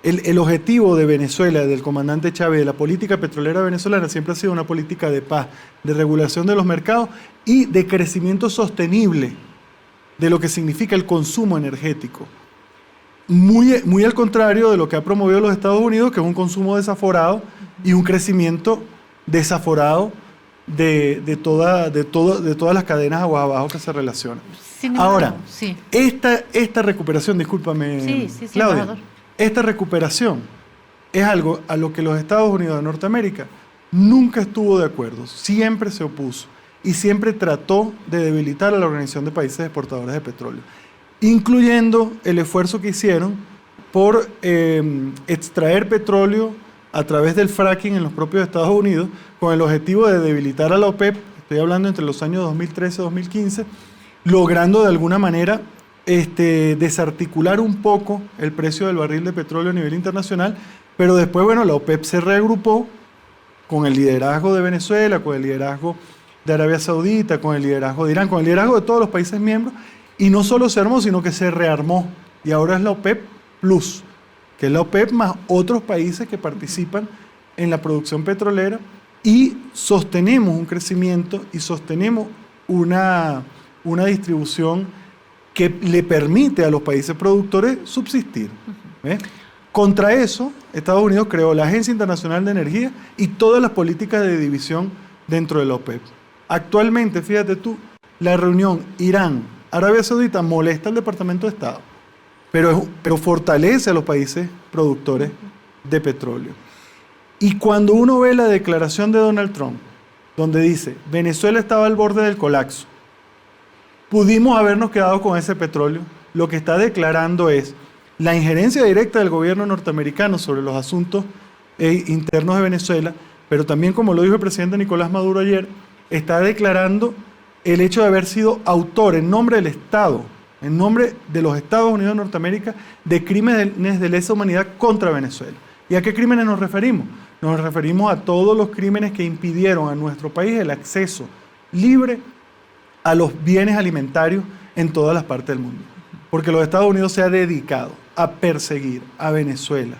Speaker 6: El objetivo de Venezuela, del comandante Chávez, de la política petrolera venezolana, siempre ha sido una política de paz, de regulación de los mercados y de crecimiento sostenible de lo que significa el consumo energético. Muy al contrario de lo que ha promovido los Estados Unidos, que es un consumo desaforado y un crecimiento desaforado de todas las cadenas agua abajo que se relacionan. Ahora,
Speaker 2: sí.
Speaker 6: esta recuperación, discúlpame, Claudia, embajador. Esta recuperación es algo a lo que los Estados Unidos de Norteamérica nunca estuvo de acuerdo, siempre se opuso y siempre trató de debilitar a la Organización de Países Exportadores de Petróleo, incluyendo el esfuerzo que hicieron por extraer petróleo a través del fracking en los propios Estados Unidos, con el objetivo de debilitar a la OPEP, estoy hablando entre los años 2013 y 2015, logrando de alguna manera desarticular un poco el precio del barril de petróleo a nivel internacional, pero después, bueno, la OPEP se reagrupó con el liderazgo de Venezuela, con el liderazgo de Arabia Saudita, con el liderazgo de Irán, con el liderazgo de todos los países miembros, y no solo se armó, sino que se rearmó, y ahora es la OPEP Plus, que es la OPEP más otros países que participan en la producción petrolera, y sostenemos un crecimiento y sostenemos una distribución que le permite a los países productores subsistir. Contra eso, Estados Unidos creó la Agencia Internacional de Energía y todas las políticas de división dentro de la OPEP. Actualmente, fíjate tú, la reunión Irán-Arabia Saudita molesta al Departamento de Estado, pero fortalece a los países productores de petróleo. Y cuando uno ve la declaración de Donald Trump, donde dice, Venezuela estaba al borde del colapso, pudimos habernos quedado con ese petróleo, lo que está declarando es la injerencia directa del gobierno norteamericano sobre los asuntos internos de Venezuela, pero también, como lo dijo el presidente Nicolás Maduro ayer, está declarando el hecho de haber sido autor en nombre del Estado, en nombre de los Estados Unidos de Norteamérica, de crímenes de lesa humanidad contra Venezuela. ¿Y a qué crímenes nos referimos? Nos referimos a todos los crímenes que impidieron a nuestro país el acceso libre a los bienes alimentarios en todas las partes del mundo. Porque los Estados Unidos se ha dedicado a perseguir a Venezuela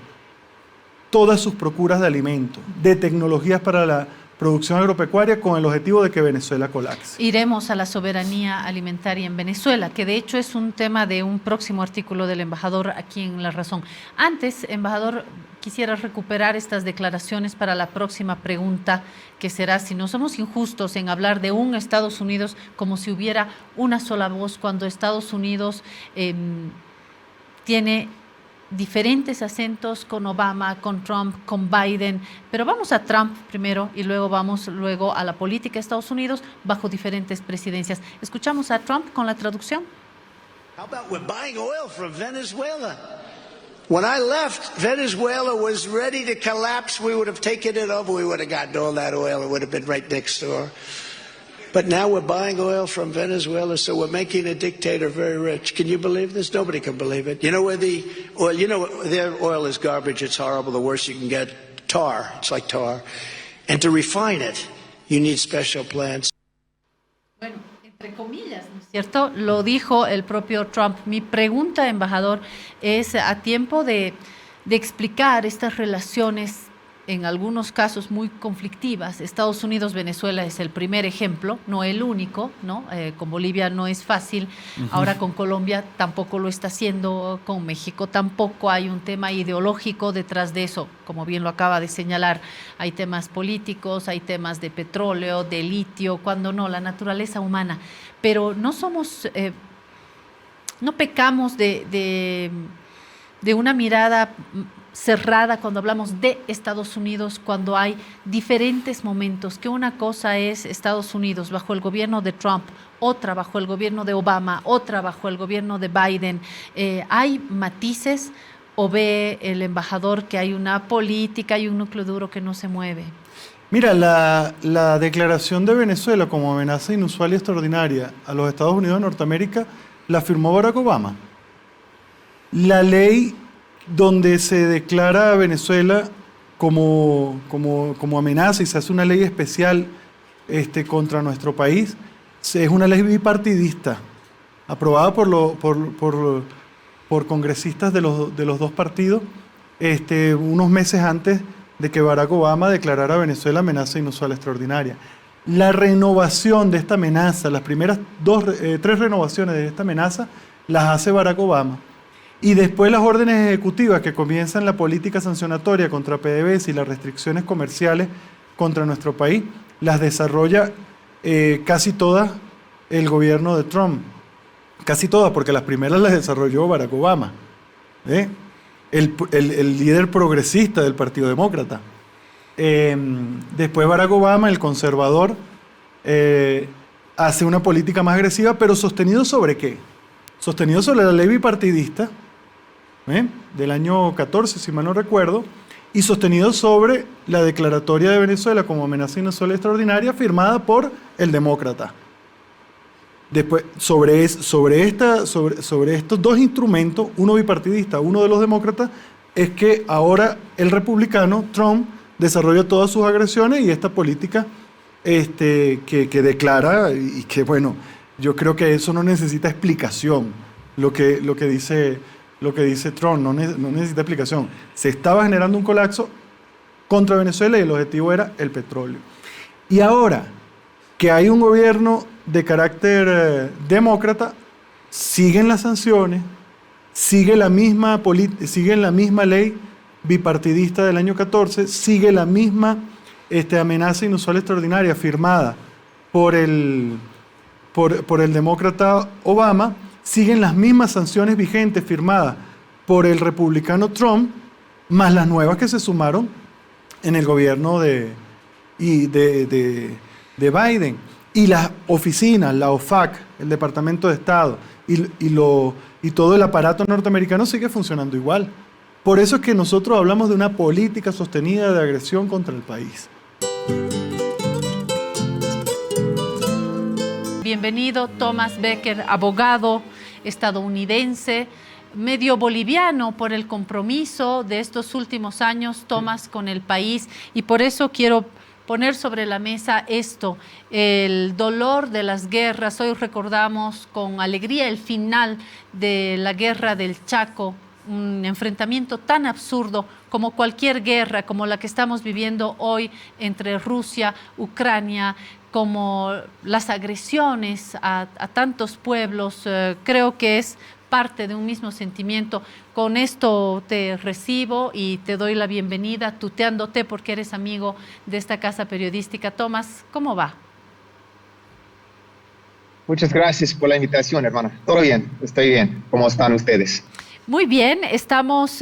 Speaker 6: todas sus procuras de alimentos, de tecnologías para la producción agropecuaria, con el objetivo de que Venezuela colapse.
Speaker 2: Iremos a la soberanía alimentaria en Venezuela, que de hecho es un tema de un próximo artículo del embajador aquí en La Razón. Antes, embajador, quisiera recuperar estas declaraciones para la próxima pregunta, que será si no somos injustos en hablar de un Estados Unidos como si hubiera una sola voz, cuando Estados Unidos tiene diferentes acentos con Obama, con Trump, con Biden, pero vamos a Trump primero y luego vamos a la política de Estados Unidos bajo diferentes presidencias. Escuchamos a Trump con la traducción.
Speaker 7: How about we're buying oil from Venezuela? When I left, Venezuela was ready to collapse. We would have taken it over. We would have gotten all that oil. It would have been right next door. But now we're buying oil from Venezuela, so we're making a dictator very rich. Can you believe this? Nobody can believe it. You know where the oil, their oil is garbage. It's horrible. The worst you can get. Tar. It's like tar. And to refine it, you need special plants.
Speaker 2: Bueno, entre comillas, ¿no es cierto? Lo dijo el propio Trump. Mi pregunta, embajador, es a tiempo de explicar estas relaciones en algunos casos muy conflictivas. Estados Unidos-Venezuela es el primer ejemplo, no el único, ¿no? Con Bolivia no es fácil, ahora con Colombia tampoco lo está haciendo, con México tampoco. Hay un tema ideológico detrás de eso, como bien lo acaba de señalar. Hay temas políticos, hay temas de petróleo, de litio, cuando no, la naturaleza humana. Pero no somos, no pecamos de una mirada cerrada cuando hablamos de Estados Unidos, cuando hay diferentes momentos, que una cosa es Estados Unidos bajo el gobierno de Trump, otra bajo el gobierno de Obama, otra bajo el gobierno de Biden. ¿Hay matices o ve el embajador que hay una política y un núcleo duro que no se mueve?
Speaker 6: Mira, la declaración de Venezuela como amenaza inusual y extraordinaria a los Estados Unidos de Norteamérica la firmó Barack Obama. La ley donde se declara a Venezuela como amenaza y se hace una ley especial contra nuestro país, es una ley bipartidista, aprobada por congresistas de los dos partidos, unos meses antes de que Barack Obama declarara a Venezuela amenaza inusual extraordinaria. La renovación de esta amenaza, las primeras 3 renovaciones de esta amenaza, las hace Barack Obama. Y después las órdenes ejecutivas que comienzan la política sancionatoria contra PDVSA y las restricciones comerciales contra nuestro país, las desarrolla casi todas el gobierno de Trump. Casi todas, porque las primeras las desarrolló Barack Obama, el líder progresista del Partido Demócrata. Después Barack Obama, el conservador, hace una política más agresiva, pero sostenido ¿sobre qué? Sostenido sobre la ley bipartidista, del año 14, si mal no recuerdo, y sostenido sobre la declaratoria de Venezuela como amenaza inusual extraordinaria firmada por el demócrata. Después, sobre estos dos instrumentos, uno bipartidista, uno de los demócratas, es que ahora el republicano, Trump, desarrolla todas sus agresiones y esta política que declara, y que bueno, yo creo que eso no necesita explicación, lo que dice Trump, no necesita explicación. Se estaba generando un colapso contra Venezuela y el objetivo era el petróleo. Y ahora que hay un gobierno de carácter demócrata, siguen las sanciones, sigue la misma ley bipartidista del año 14, sigue la misma amenaza inusual extraordinaria firmada por el demócrata Obama, siguen las mismas sanciones vigentes firmadas por el republicano Trump, más las nuevas que se sumaron en el gobierno de Biden. Y las oficinas, la OFAC, el Departamento de Estado y todo el aparato norteamericano sigue funcionando igual. Por eso es que nosotros hablamos de una política sostenida de agresión contra el país.
Speaker 2: Bienvenido, Thomas Becker, abogado estadounidense, medio boliviano por el compromiso de estos últimos años, Thomas, con el país. Y por eso quiero poner sobre la mesa esto, el dolor de las guerras. Hoy recordamos con alegría el final de la guerra del Chaco, un enfrentamiento tan absurdo como cualquier guerra, como la que estamos viviendo hoy entre Rusia, Ucrania, como las agresiones a tantos pueblos. Creo que es parte de un mismo sentimiento. Con esto te recibo y te doy la bienvenida, tuteándote porque eres amigo de esta casa periodística. Tomás, ¿cómo va?
Speaker 8: Muchas gracias por la invitación, hermana. Todo bien, estoy bien. ¿Cómo están ustedes?
Speaker 2: Muy bien, estamos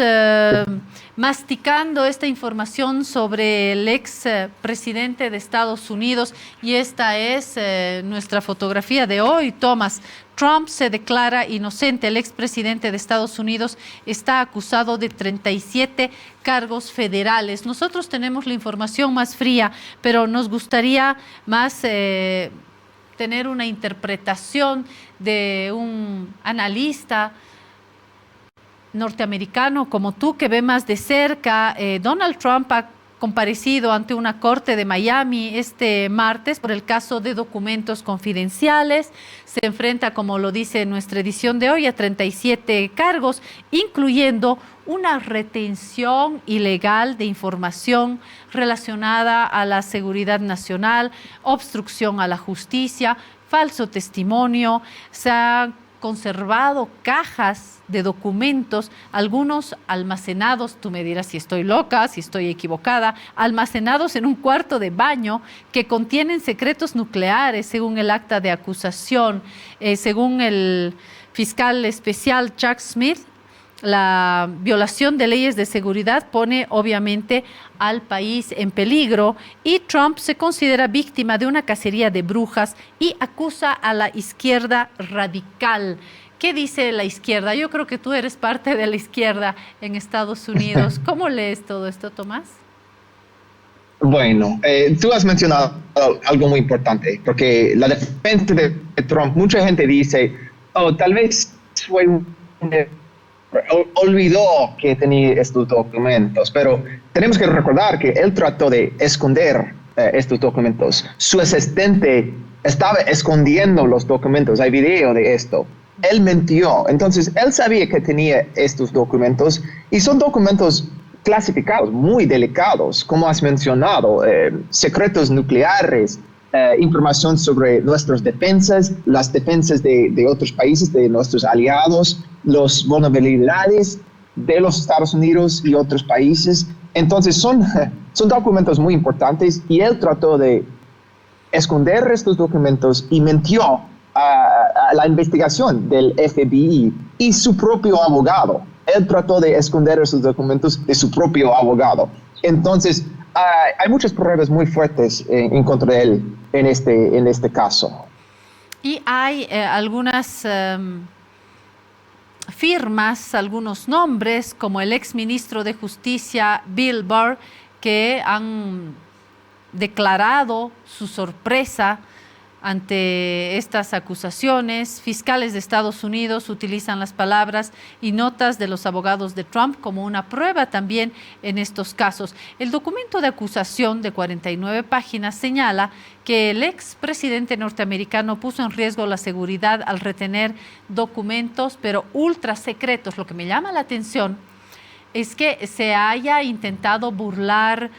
Speaker 2: masticando esta información sobre el ex presidente de Estados Unidos y esta es nuestra fotografía de hoy, Tomás. Trump se declara inocente. El expresidente de Estados Unidos está acusado de 37 cargos federales. Nosotros tenemos la información más fría, pero nos gustaría más tener una interpretación de un analista norteamericano como tú, que ve más de cerca. Donald Trump ha comparecido ante una corte de Miami este martes por el caso de documentos confidenciales. Se enfrenta, como lo dice nuestra edición de hoy, a 37 cargos, incluyendo una retención ilegal de información relacionada a la seguridad nacional, obstrucción a la justicia, falso testimonio. Se han conservado cajas de documentos, algunos almacenados, tú me dirás si estoy loca, si estoy equivocada, almacenados en un cuarto de baño que contienen secretos nucleares, según el acta de acusación. Según el fiscal especial Chuck Smith, la violación de leyes de seguridad pone obviamente al país en peligro, y Trump se considera víctima de una cacería de brujas y acusa a la izquierda radical. ¿Qué dice la izquierda? Yo creo que tú eres parte de la izquierda en Estados Unidos. ¿Cómo lees todo esto, Tomás?
Speaker 8: Bueno, tú has mencionado algo muy importante, porque la defensa de Trump, mucha gente dice, tal vez fue olvidó que tenía estos documentos, pero tenemos que recordar que él trató de esconder estos documentos. Su asistente estaba escondiendo los documentos, hay video de esto. Él mintió, entonces él sabía que tenía estos documentos, y son documentos clasificados, muy delicados, como has mencionado, secretos nucleares, información sobre nuestras defensas, las defensas de otros países, de nuestros aliados, las vulnerabilidades de los Estados Unidos y otros países. Entonces son documentos muy importantes, y él trató de esconder estos documentos y mintió a la investigación del FBI y su propio abogado. Él trató de esconder esos documentos de su propio abogado. Entonces, hay muchas pruebas muy fuertes en contra de él en este caso.
Speaker 2: Y hay algunas firmas, algunos nombres, como el exministro de Justicia Bill Barr, que han declarado su sorpresa ante estas acusaciones. Fiscales de Estados Unidos utilizan las palabras y notas de los abogados de Trump como una prueba también en estos casos. El documento de acusación de 49 páginas señala que el expresidente norteamericano puso en riesgo la seguridad al retener documentos, pero ultra secretos. Lo que me llama la atención es que se haya intentado burlar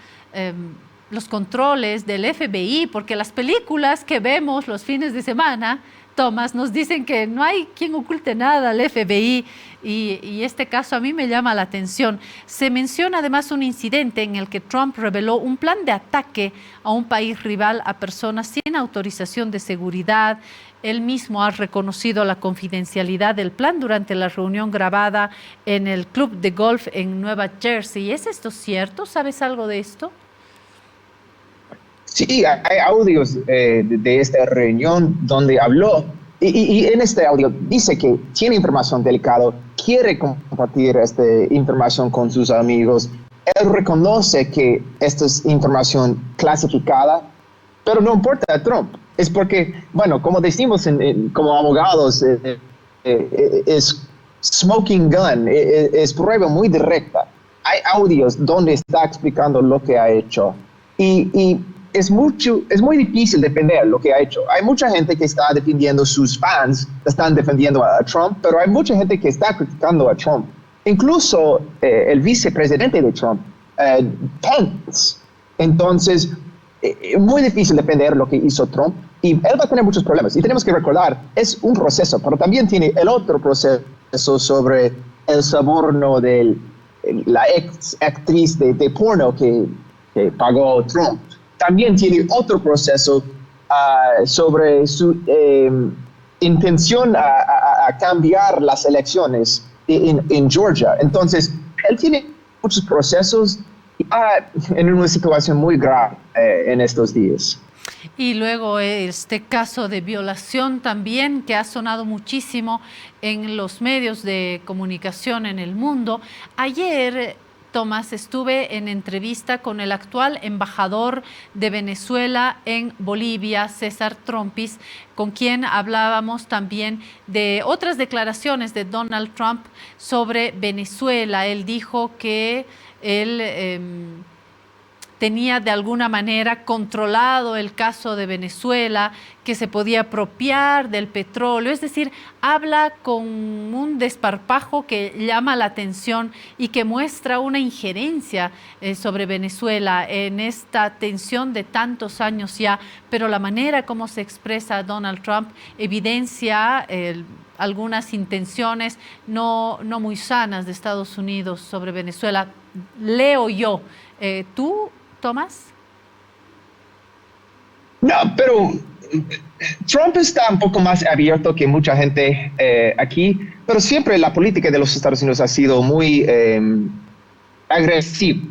Speaker 2: los controles del FBI, porque las películas que vemos los fines de semana, Tomás, nos dicen que no hay quien oculte nada al FBI, y este caso a mí me llama la atención. Se menciona además un incidente en el que Trump reveló un plan de ataque a un país rival a personas sin autorización de seguridad. Él mismo ha reconocido la confidencialidad del plan durante la reunión grabada en el club de golf en Nueva Jersey. ¿Es esto cierto? ¿Sabes algo de esto?
Speaker 8: Sí, hay audios de esta reunión donde habló, y en este audio dice que tiene información delicada, quiere compartir esta información con sus amigos. Él reconoce que esta es información clasificada, pero no importa a Trump. Es porque, bueno, como decimos como abogados, es smoking gun, es prueba muy directa. Hay audios donde está explicando lo que ha hecho, y es muy difícil defender lo que ha hecho. Hay mucha gente que está defendiendo, sus fans están defendiendo a Trump, pero hay mucha gente que está criticando a Trump. Incluso el vicepresidente de Trump, Pence. Entonces, es muy difícil defender lo que hizo Trump, y él va a tener muchos problemas. Y tenemos que recordar, es un proceso, pero también tiene el otro proceso sobre el soborno de la ex actriz de porno que pagó Trump. También tiene otro proceso sobre su intención a cambiar las elecciones en Georgia. Entonces, él tiene muchos procesos en una situación muy grave en estos días.
Speaker 2: Y luego este caso de violación también, que ha sonado muchísimo en los medios de comunicación en el mundo. Ayer Tomás, estuve en entrevista con el actual embajador de Venezuela en Bolivia, César Trompis, con quien hablábamos también de otras declaraciones de Donald Trump sobre Venezuela. Él dijo que él tenía de alguna manera controlado el caso de Venezuela, que se podía apropiar del petróleo, es decir, habla con un desparpajo que llama la atención y que muestra una injerencia sobre Venezuela en esta tensión de tantos años ya, pero la manera como se expresa Donald Trump evidencia algunas intenciones no muy sanas de Estados Unidos sobre Venezuela. Leo yo. ¿Tú, Tomás?
Speaker 8: No, pero Trump está un poco más abierto que mucha gente aquí, pero siempre la política de los Estados Unidos ha sido muy agresiva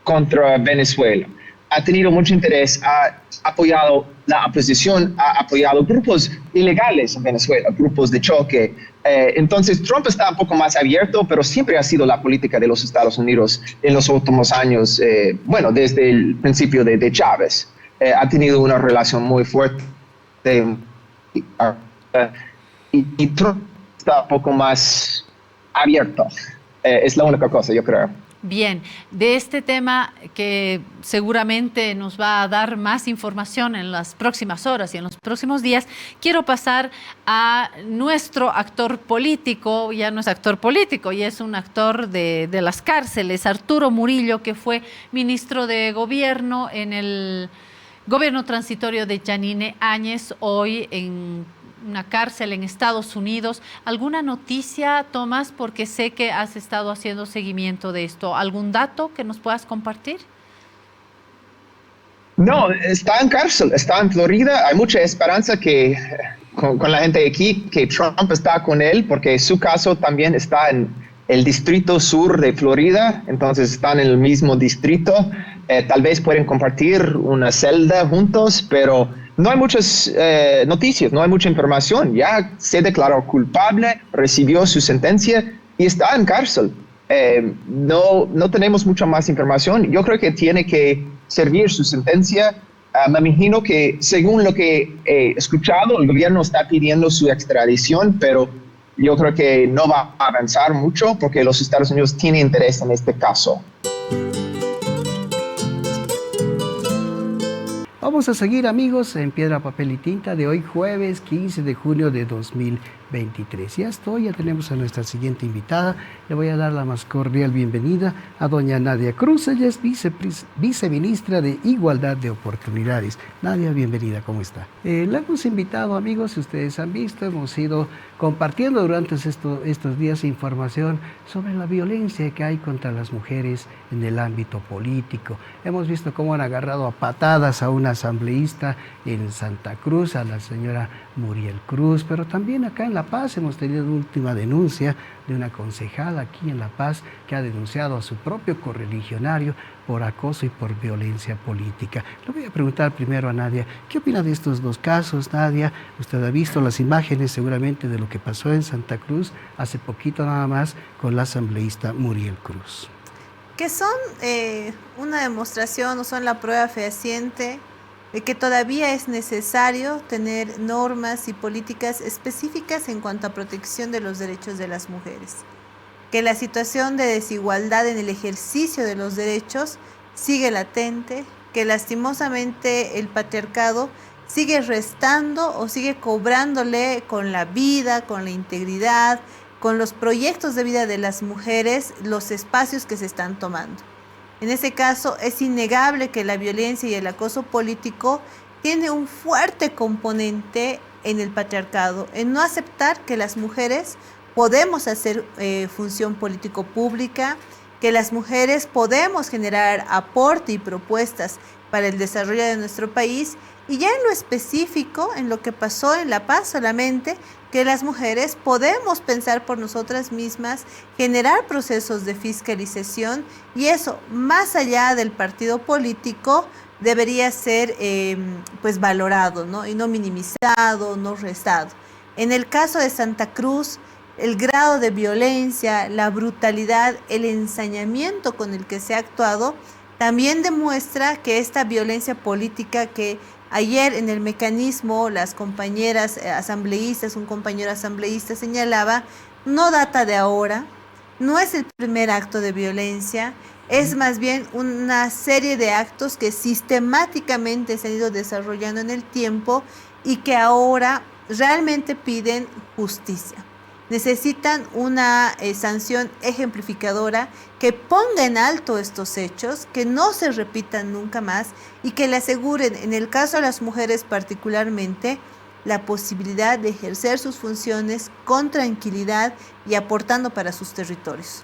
Speaker 8: contra Venezuela. Ha tenido mucho interés, ha apoyado la oposición, ha apoyado grupos ilegales en Venezuela, grupos de choque. Entonces Trump está un poco más abierto, pero siempre ha sido la política de los Estados Unidos en los últimos años, bueno, desde el principio de Chávez. Ha tenido una relación muy fuerte y Trump está un poco más abierto. Es la única cosa, yo creo.
Speaker 2: Bien, de este tema que seguramente nos va a dar más información en las próximas horas y en los próximos días, quiero pasar a nuestro actor político. Ya no es actor político, ya es un actor de las cárceles, Arturo Murillo, que fue ministro de Gobierno en el gobierno transitorio de Yanine Áñez, hoy en una cárcel en Estados Unidos. ¿Alguna noticia, Tomás? Porque sé que has estado haciendo seguimiento de esto. ¿Algún dato que nos puedas compartir?
Speaker 8: No, está en cárcel, está en Florida. Hay mucha esperanza que con la gente aquí, que Trump está con él, porque su caso también está en el distrito sur de Florida, entonces están en el mismo distrito. Tal vez pueden compartir una celda juntos, pero no hay muchas noticias, no hay mucha información. Ya se declaró culpable, recibió su sentencia y está en cárcel. No tenemos mucha más información. Yo creo que tiene que servir su sentencia. Me imagino que, según lo que he escuchado, el gobierno está pidiendo su extradición, pero yo creo que no va a avanzar mucho porque los Estados Unidos tienen interés en este caso.
Speaker 9: Vamos a seguir, amigos, en Piedra, Papel y Tinta de hoy, jueves 15 de junio de 2023. Ya tenemos a nuestra siguiente invitada. Le voy a dar la más cordial bienvenida a doña Nadia Cruz. Ella es viceministra de Igualdad de Oportunidades. Nadia, bienvenida, ¿cómo está? La hemos invitado, amigos, si ustedes han visto, hemos ido compartiendo durante estos días información sobre la violencia que hay contra las mujeres en el ámbito político. Hemos visto cómo han agarrado a patadas a una asambleísta en Santa Cruz, a la señora Muriel Cruz, pero también acá en La Paz hemos tenido una última denuncia de una concejal aquí en La Paz que ha denunciado a su propio correligionario por acoso y por violencia política. Le voy a preguntar primero a Nadia, ¿qué opina de estos dos casos, Nadia? Usted ha visto las imágenes seguramente de lo que pasó en Santa Cruz hace poquito nada más con la asambleísta Muriel Cruz.
Speaker 10: Que son una demostración o son la prueba fehaciente de que todavía es necesario tener normas y políticas específicas en cuanto a protección de los derechos de las mujeres. Que la situación de desigualdad en el ejercicio de los derechos sigue latente, que lastimosamente el patriarcado sigue restando o sigue cobrándole con la vida, con la integridad, con los proyectos de vida de las mujeres, los espacios que se están tomando. En ese caso, es innegable que la violencia y el acoso político tiene un fuerte componente en el patriarcado, en no aceptar que las mujeres podemos hacer función político pública, que las mujeres podemos generar aporte y propuestas para el desarrollo de nuestro país, y ya en lo específico, en lo que pasó en La Paz solamente, que las mujeres podemos pensar por nosotras mismas, generar procesos de fiscalización, y eso, más allá del partido político, debería ser pues valorado, ¿no? Y no minimizado, no restado. En el caso de Santa Cruz, el grado de violencia, la brutalidad, el ensañamiento con el que se ha actuado, también demuestra que esta violencia política que ayer en el mecanismo las compañeras asambleístas, un compañero asambleísta señalaba, no data de ahora, no es el primer acto de violencia, es más bien una serie de actos que sistemáticamente se han ido desarrollando en el tiempo y que ahora realmente piden justicia. Necesitan una sanción ejemplificadora que ponga en alto estos hechos, que no se repitan nunca más y que le aseguren, en el caso de las mujeres particularmente, la posibilidad de ejercer sus funciones con tranquilidad y aportando para sus territorios.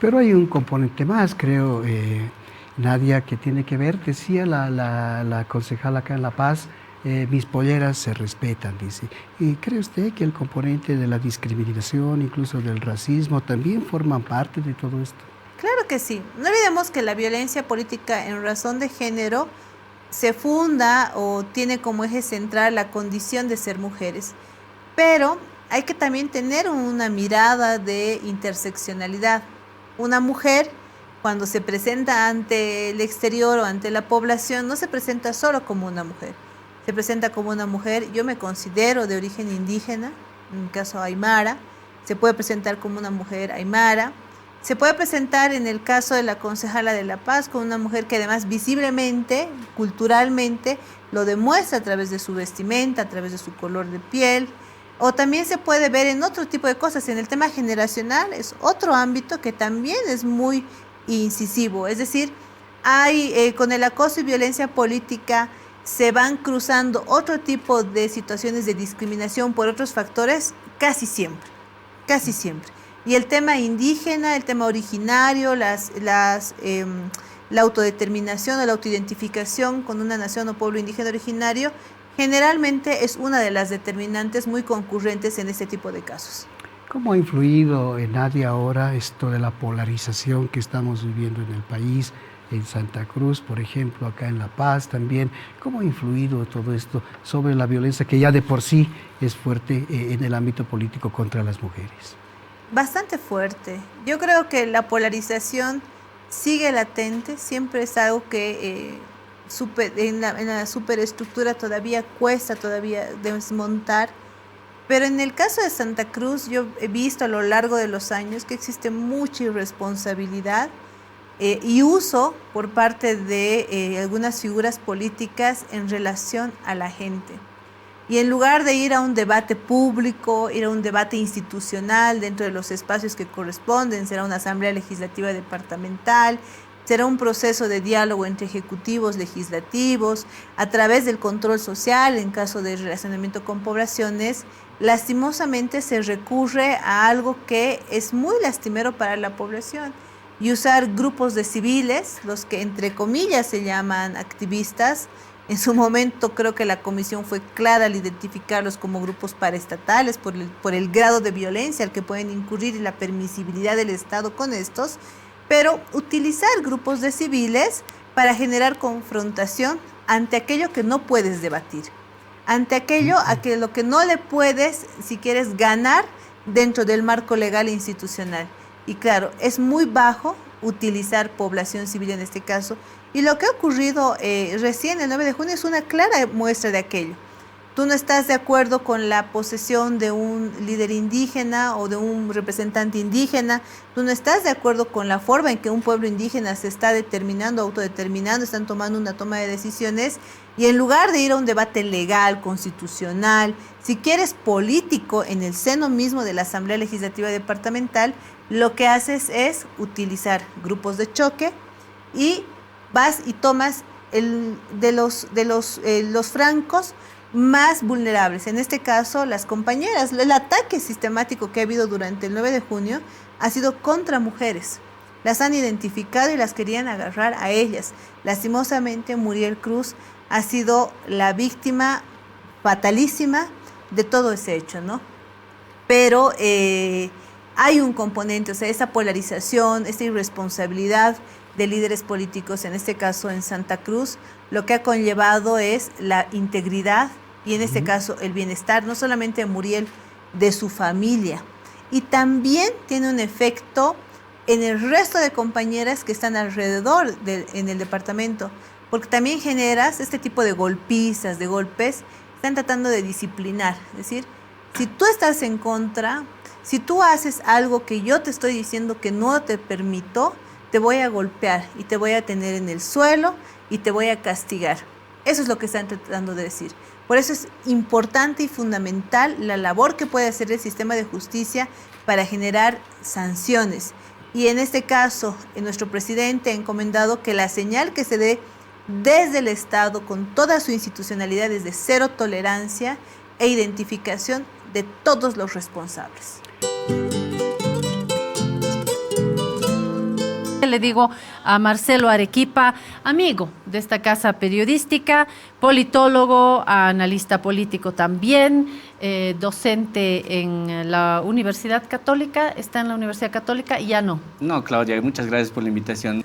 Speaker 9: Pero hay un componente más, creo, Nadia, que tiene que ver, decía la concejala acá en La Paz, mis polleras se respetan, dice. ¿Y cree usted que el componente de la discriminación, incluso del racismo, también forman parte de todo esto?
Speaker 10: Claro que sí. No olvidemos que la violencia política en razón de género se funda o tiene como eje central la condición de ser mujeres. Pero hay que también tener una mirada de interseccionalidad. Una mujer, cuando se presenta ante el exterior o ante la población, no se presenta solo como una mujer. Se presenta como una mujer, yo me considero de origen indígena, en el caso aymara, se puede presentar como una mujer aymara, se puede presentar en el caso de la concejala de La Paz como una mujer que además visiblemente, culturalmente, lo demuestra a través de su vestimenta, a través de su color de piel, o también se puede ver en otro tipo de cosas. En el tema generacional es otro ámbito que también es muy incisivo, es decir, hay con el acoso y violencia política se van cruzando otro tipo de situaciones de discriminación por otros factores casi siempre, casi siempre. Y el tema indígena, el tema originario, la autodeterminación o la autoidentificación con una nación o pueblo indígena originario, generalmente es una de las determinantes muy concurrentes en este tipo de casos.
Speaker 9: ¿Cómo ha influido en Nadia ahora esto de la polarización que estamos viviendo en el país? En Santa Cruz, por ejemplo, acá en La Paz también. ¿Cómo ha influido todo esto sobre la violencia que ya de por sí es fuerte en el ámbito político contra las mujeres?
Speaker 10: Bastante fuerte. Yo creo que la polarización sigue latente, siempre es algo que en la superestructura todavía cuesta desmontar, pero en el caso de Santa Cruz yo he visto a lo largo de los años que existe mucha irresponsabilidad y uso por parte de algunas figuras políticas en relación a la gente. Y en lugar de ir a un debate público, ir a un debate institucional dentro de los espacios que corresponden, será una asamblea legislativa departamental, será un proceso de diálogo entre ejecutivos, legislativos, a través del control social en caso de relacionamiento con poblaciones, lastimosamente se recurre a algo que es muy lastimero para la población, y usar grupos de civiles, los que entre comillas se llaman activistas. En su momento creo que la comisión fue clara al identificarlos como grupos paraestatales por el grado de violencia al que pueden incurrir y la permisibilidad del Estado con estos, pero utilizar grupos de civiles para generar confrontación ante aquello que no puedes debatir, ante aquello a que lo que no le puedes, si quieres, ganar dentro del marco legal e institucional. Y claro, es muy bajo utilizar población civil en este caso. Y lo que ha ocurrido recién el 9 de junio es una clara muestra de aquello. Tú no estás de acuerdo con la posesión de un líder indígena o de un representante indígena. Tú no estás de acuerdo con la forma en que un pueblo indígena se está determinando, autodeterminando, están tomando una toma de decisiones. Y en lugar de ir a un debate legal, constitucional, si quieres político en el seno mismo de la Asamblea Legislativa Departamental, lo que haces es utilizar grupos de choque y vas y tomas los francos más vulnerables. En este caso, las compañeras. El ataque sistemático que ha habido durante el 9 de junio ha sido contra mujeres. Las han identificado y las querían agarrar a ellas. Lastimosamente, Muriel Cruz ha sido la víctima fatalísima de todo ese hecho, ¿no? Pero hay un componente, o sea, esa polarización, esta irresponsabilidad de líderes políticos, en este caso en Santa Cruz, lo que ha conllevado es la integridad y en este caso el bienestar, no solamente de Muriel, de su familia. y también tiene un efecto en el resto de compañeras que están alrededor en el departamento, porque también generas este tipo de golpizas, de golpes, están tratando de disciplinar. Es decir, si tú estás en contra, si tú haces algo que yo te estoy diciendo que no te permito, te voy a golpear y te voy a tener en el suelo y te voy a castigar. Eso es lo que están tratando de decir. Por eso es importante y fundamental la labor que puede hacer el sistema de justicia para generar sanciones. Y en este caso, nuestro presidente ha encomendado que la señal que se dé desde el Estado, con toda su institucionalidad, es de cero tolerancia e identificación de todos los responsables.
Speaker 2: Le digo a Marcelo Arequipa, amigo de esta casa periodística, politólogo, analista político también, docente en la Universidad Católica. ¿Está en la Universidad Católica? Ya no.
Speaker 11: No, Claudia, muchas gracias por la invitación.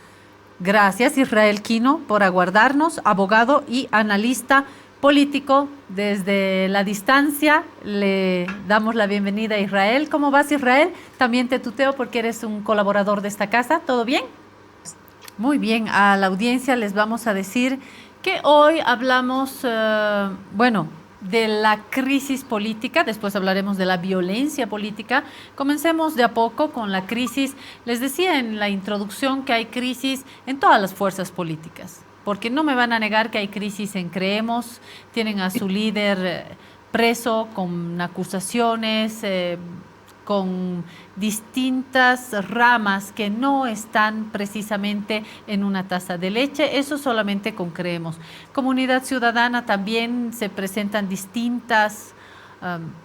Speaker 2: Gracias, Israel Quino, por aguardarnos, abogado y analista político. Desde la distancia le damos la bienvenida a Israel. ¿Cómo vas, Israel? También te tuteo porque eres un colaborador de esta casa. ¿Todo bien? Muy bien. A la audiencia les vamos a decir que hoy hablamos, de la crisis política, después hablaremos de la violencia política. Comencemos de a poco con la crisis. Les decía en la introducción que hay crisis en todas las fuerzas políticas, porque no me van a negar que hay crisis en Creemos. Tienen a su líder preso con acusaciones, con distintas ramas que no están precisamente en una taza de leche. Eso solamente con Creemos. Comunidad Ciudadana también se presentan distintas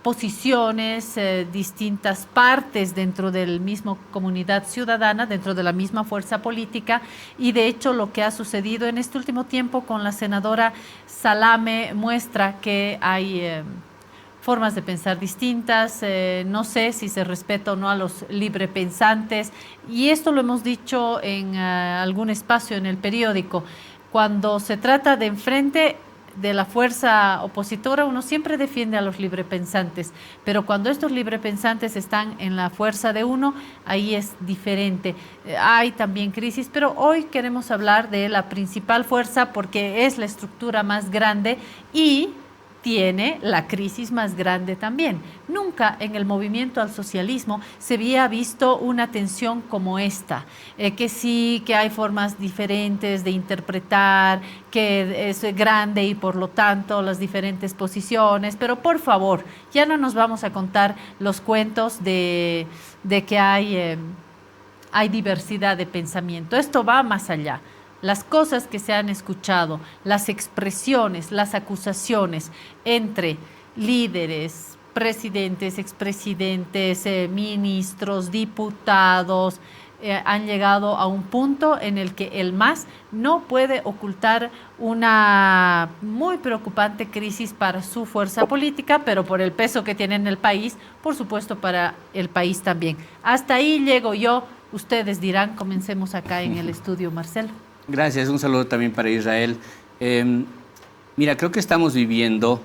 Speaker 2: posiciones, distintas partes dentro del mismo Comunidad Ciudadana, dentro de la misma fuerza política, y de hecho lo que ha sucedido en este último tiempo con la senadora Salame muestra que hay formas de pensar distintas. No sé si se respeta o no a los librepensantes, y esto lo hemos dicho en algún espacio en el periódico. Cuando se trata de enfrente de la fuerza opositora, uno siempre defiende a los librepensantes, pero cuando estos librepensantes están en la fuerza de uno, ahí es diferente. Hay también crisis, pero hoy queremos hablar de la principal fuerza porque es la estructura más grande y tiene la crisis más grande también. Nunca en el movimiento al socialismo se había visto una tensión como esta, que sí, que hay formas diferentes de interpretar, que es grande y por lo tanto las diferentes posiciones, pero por favor, ya no nos vamos a contar los cuentos de que hay diversidad de pensamiento. Esto va más allá. Las cosas que se han escuchado, las expresiones, las acusaciones entre líderes, presidentes, expresidentes, ministros, diputados, han llegado a un punto en el que el MAS no puede ocultar una muy preocupante crisis para su fuerza política, pero por el peso que tiene en el país, por supuesto para el país también. Hasta ahí llego yo, ustedes dirán. Comencemos acá en el estudio, Marcelo.
Speaker 11: Gracias, un saludo también para Israel. Mira, creo que estamos viviendo,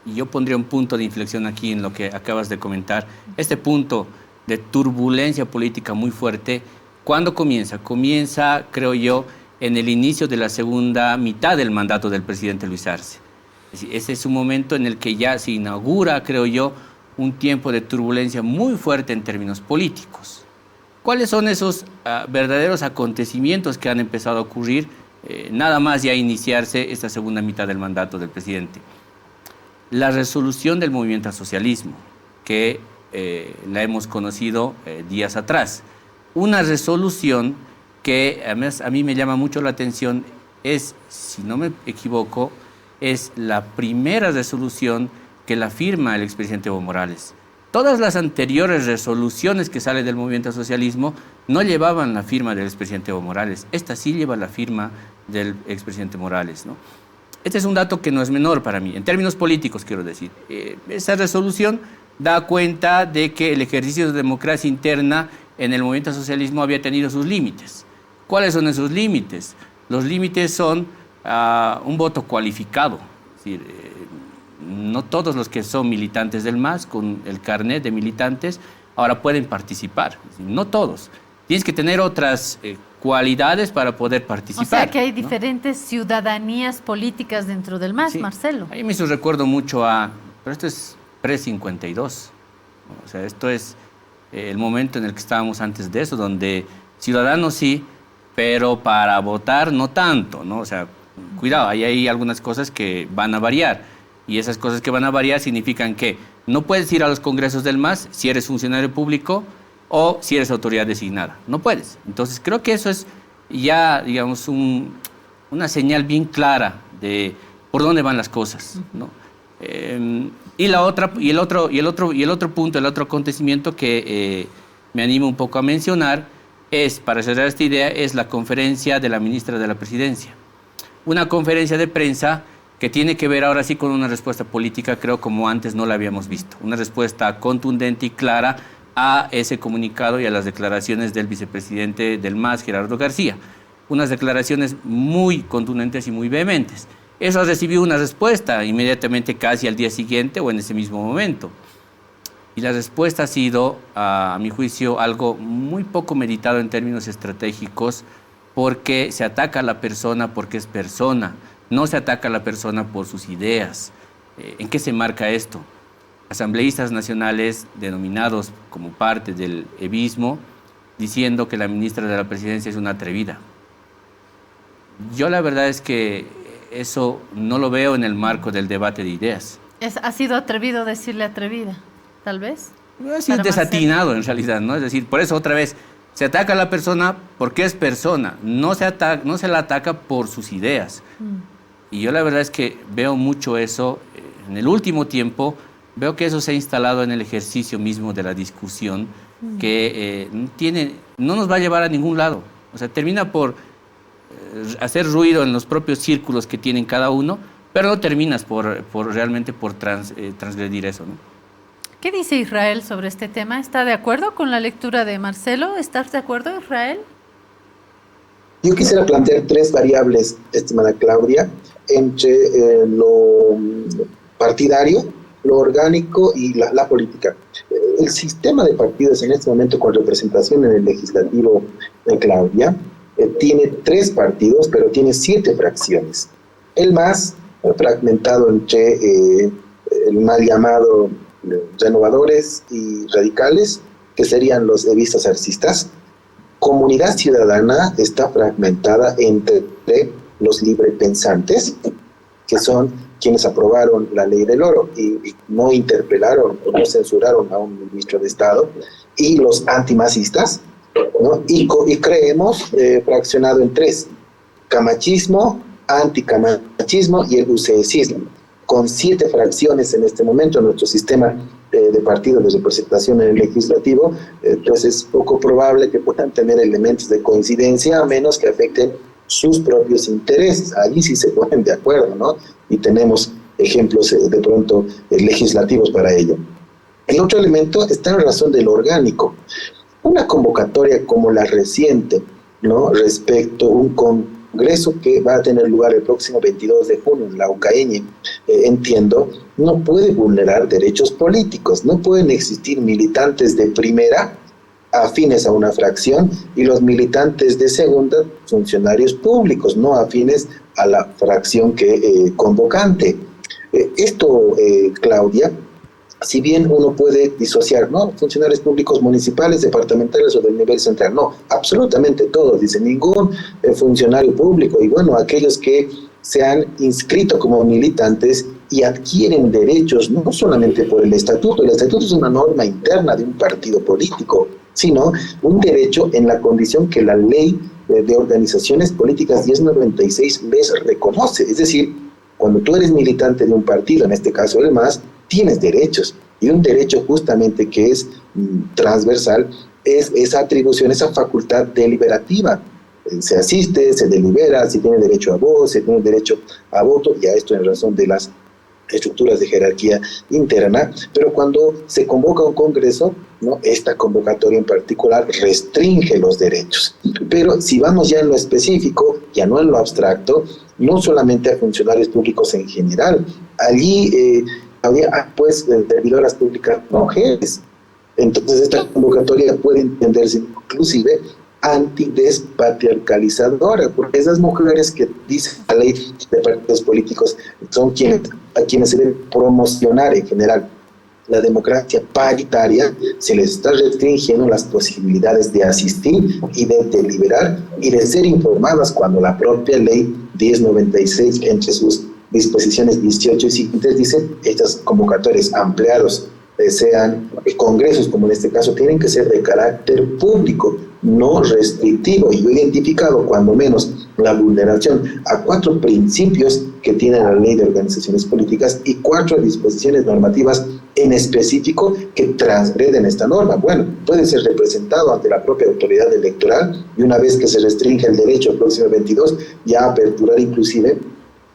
Speaker 11: y yo pondría un punto de inflexión aquí en lo que acabas de comentar, este punto de turbulencia política muy fuerte. ¿Cuándo comienza? Comienza, creo yo, en el inicio de la segunda mitad del mandato del presidente Luis Arce. Ese es un momento en el que ya se inaugura, creo yo, un tiempo de turbulencia muy fuerte en términos políticos. ¿Cuáles son esos verdaderos acontecimientos que han empezado a ocurrir nada más ya iniciarse esta segunda mitad del mandato del presidente? La resolución del movimiento al socialismo, que la hemos conocido días atrás. Una resolución que además a mí me llama mucho la atención, es, si no me equivoco, es la primera resolución que la firma el expresidente Evo Morales. Todas las anteriores resoluciones que salen del movimiento al socialismo no llevaban la firma del expresidente Evo Morales. Esta sí lleva la firma del expresidente Morales, ¿no? Este es un dato que no es menor para mí, en términos políticos quiero decir. Esa resolución da cuenta de que el ejercicio de democracia interna en el movimiento al socialismo había tenido sus límites. ¿Cuáles son esos límites? Los límites son un voto cualificado, es decir, no todos los que son militantes del MAS con el carnet de militantes Ahora pueden participar, no todos. Tienes que tener otras cualidades para poder participar.
Speaker 2: O sea que hay
Speaker 11: ¿no?
Speaker 2: diferentes ciudadanías políticas dentro del MAS, sí. Marcelo.
Speaker 11: A mí me hizo recuerdo mucho pero esto es pre-52. O sea, esto es el momento en el que estábamos antes de eso, donde ciudadanos sí, pero para votar no tanto, ¿no? O sea, cuidado, ahí hay algunas cosas que van a variar. Y esas cosas que van a variar significan que no puedes ir a los congresos del MAS si eres funcionario público o si eres autoridad designada. No puedes. Entonces, creo que eso es ya, digamos, una señal bien clara de por dónde van las cosas, ¿no? Y el otro punto, el otro acontecimiento que me animo un poco a mencionar es, para cerrar esta idea, es la conferencia de la ministra de la Presidencia. Una conferencia de prensa que tiene que ver ahora sí con una respuesta política, creo, como antes no la habíamos visto. Una respuesta contundente y clara a ese comunicado y a las declaraciones del vicepresidente del MAS, Gerardo García. Unas declaraciones muy contundentes y muy vehementes. Eso ha recibido una respuesta inmediatamente, casi al día siguiente o en ese mismo momento. Y la respuesta ha sido, a mi juicio, algo muy poco meditado en términos estratégicos, porque se ataca a la persona porque es persona, no se ataca a la persona por sus ideas. ¿En qué se marca esto? Asambleístas nacionales denominados como parte del evismo, diciendo que la ministra de la Presidencia es una atrevida. Yo la verdad es que eso no lo veo en el marco del debate de ideas.
Speaker 2: ¿Ha sido atrevido decirle atrevida, tal vez?
Speaker 11: Ha sido desatinado en realidad, ¿no? Es decir, por eso otra vez, se ataca a la persona porque es persona, no se la ataca por sus ideas. Y yo la verdad es que veo mucho eso en el último tiempo. Veo que eso se ha instalado en el ejercicio mismo de la discusión, que no nos va a llevar a ningún lado. O sea, termina por hacer ruido en los propios círculos que tienen cada uno, pero no terminas realmente por transgredir eso, ¿no?
Speaker 2: ¿Qué dice Israel sobre este tema? ¿Está de acuerdo con la lectura de Marcelo? ¿Estás de acuerdo, Israel?
Speaker 12: Yo quisiera plantear tres variables, estimada Claudia, entre lo partidario, lo orgánico y la política. El sistema de partidos en este momento con representación en el legislativo de Claudia tiene 3 partidos, pero tiene 7 fracciones. El MAS, fragmentado entre el mal llamado renovadores y radicales, que serían los evistas arcistas. Comunidad Ciudadana está fragmentada entre los librepensantes, que son quienes aprobaron la ley del oro y no interpelaron o no censuraron a un ministro de Estado, y los antimasistas, ¿no? Y creemos fraccionado en 3: camachismo, anticamachismo y el UCSismo. Con 7 fracciones en este momento en nuestro sistema de partidos de representación en el legislativo, entonces es poco probable que puedan tener elementos de coincidencia, a menos que afecten sus propios intereses. Allí sí se ponen de acuerdo, ¿no? Y tenemos ejemplos de pronto legislativos para ello. El otro elemento está en razón del orgánico. Una convocatoria como la reciente, ¿no?, respecto a un congreso que va a tener lugar el próximo 22 de junio en la UCAeñe, entiendo, no puede vulnerar derechos políticos. No pueden existir militantes de primera afines a una fracción y los militantes de segunda funcionarios públicos no afines a la fracción convocante. Esto, Claudia, si bien uno puede disociar, ¿no?, funcionarios públicos municipales, departamentales o del nivel central, no, absolutamente todos, dice, ningún funcionario público, y bueno, aquellos que se han inscrito como militantes y adquieren derechos no solamente por el estatuto es una norma interna de un partido político, sino un derecho en la condición que la ley de organizaciones políticas 1096 les reconoce. Es decir, cuando tú eres militante de un partido, en este caso el MAS, tienes derechos, y un derecho justamente que es transversal es esa atribución, esa facultad deliberativa. Se asiste, se delibera, se tiene derecho a voz, se tiene derecho a voto, y a esto en razón de las estructuras de jerarquía interna. Pero cuando se convoca un congreso, ¿no?, esta convocatoria en particular restringe los derechos. Pero si vamos ya en lo específico, ya no en lo abstracto, no solamente a funcionarios públicos en general, allí había pues servidoras públicas mujeres, Entonces esta convocatoria puede entenderse inclusive antidespatriarcalizadora, porque esas mujeres que dice la ley de partidos políticos son a quienes se debe promocionar en general la democracia paritaria, se les está restringiendo las posibilidades de asistir y de deliberar y de ser informadas cuando la propia ley 1096 entre sus disposiciones 18 y siguientes dice estas convocatorias ampliados sean congresos, como en este caso, tienen que ser de carácter público, no restrictivo. Y yo he identificado, cuando menos, la vulneración a 4 principios que tiene la ley de organizaciones políticas y 4 disposiciones normativas en específico que transgreden esta norma. Bueno, puede ser representado ante la propia autoridad electoral y una vez que se restringe el derecho al próximo 22, ya aperturar inclusive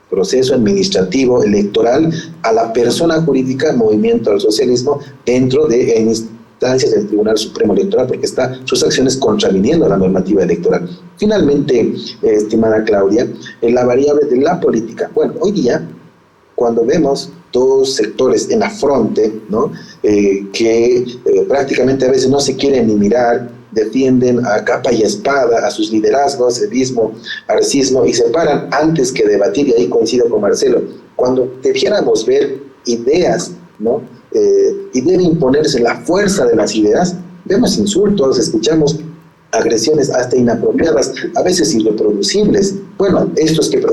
Speaker 12: proceso administrativo electoral a la persona jurídica Movimiento al Socialismo dentro de instancias del Tribunal Supremo Electoral, porque está sus acciones contraviniendo la normativa electoral. Finalmente, estimada Claudia, en la variable de la política. Bueno, hoy día, cuando vemos 2 sectores en la fronte, ¿no? Que prácticamente a veces no se quieren ni mirar, defienden a capa y espada a sus liderazgos, edismo, arcismo, y se paran antes que debatir, y ahí coincido con Marcelo, cuando debiéramos ver ideas, ¿no? Y debe imponerse la fuerza de las ideas, vemos insultos, escuchamos agresiones hasta inapropiadas, a veces irreproducibles. Bueno, estos que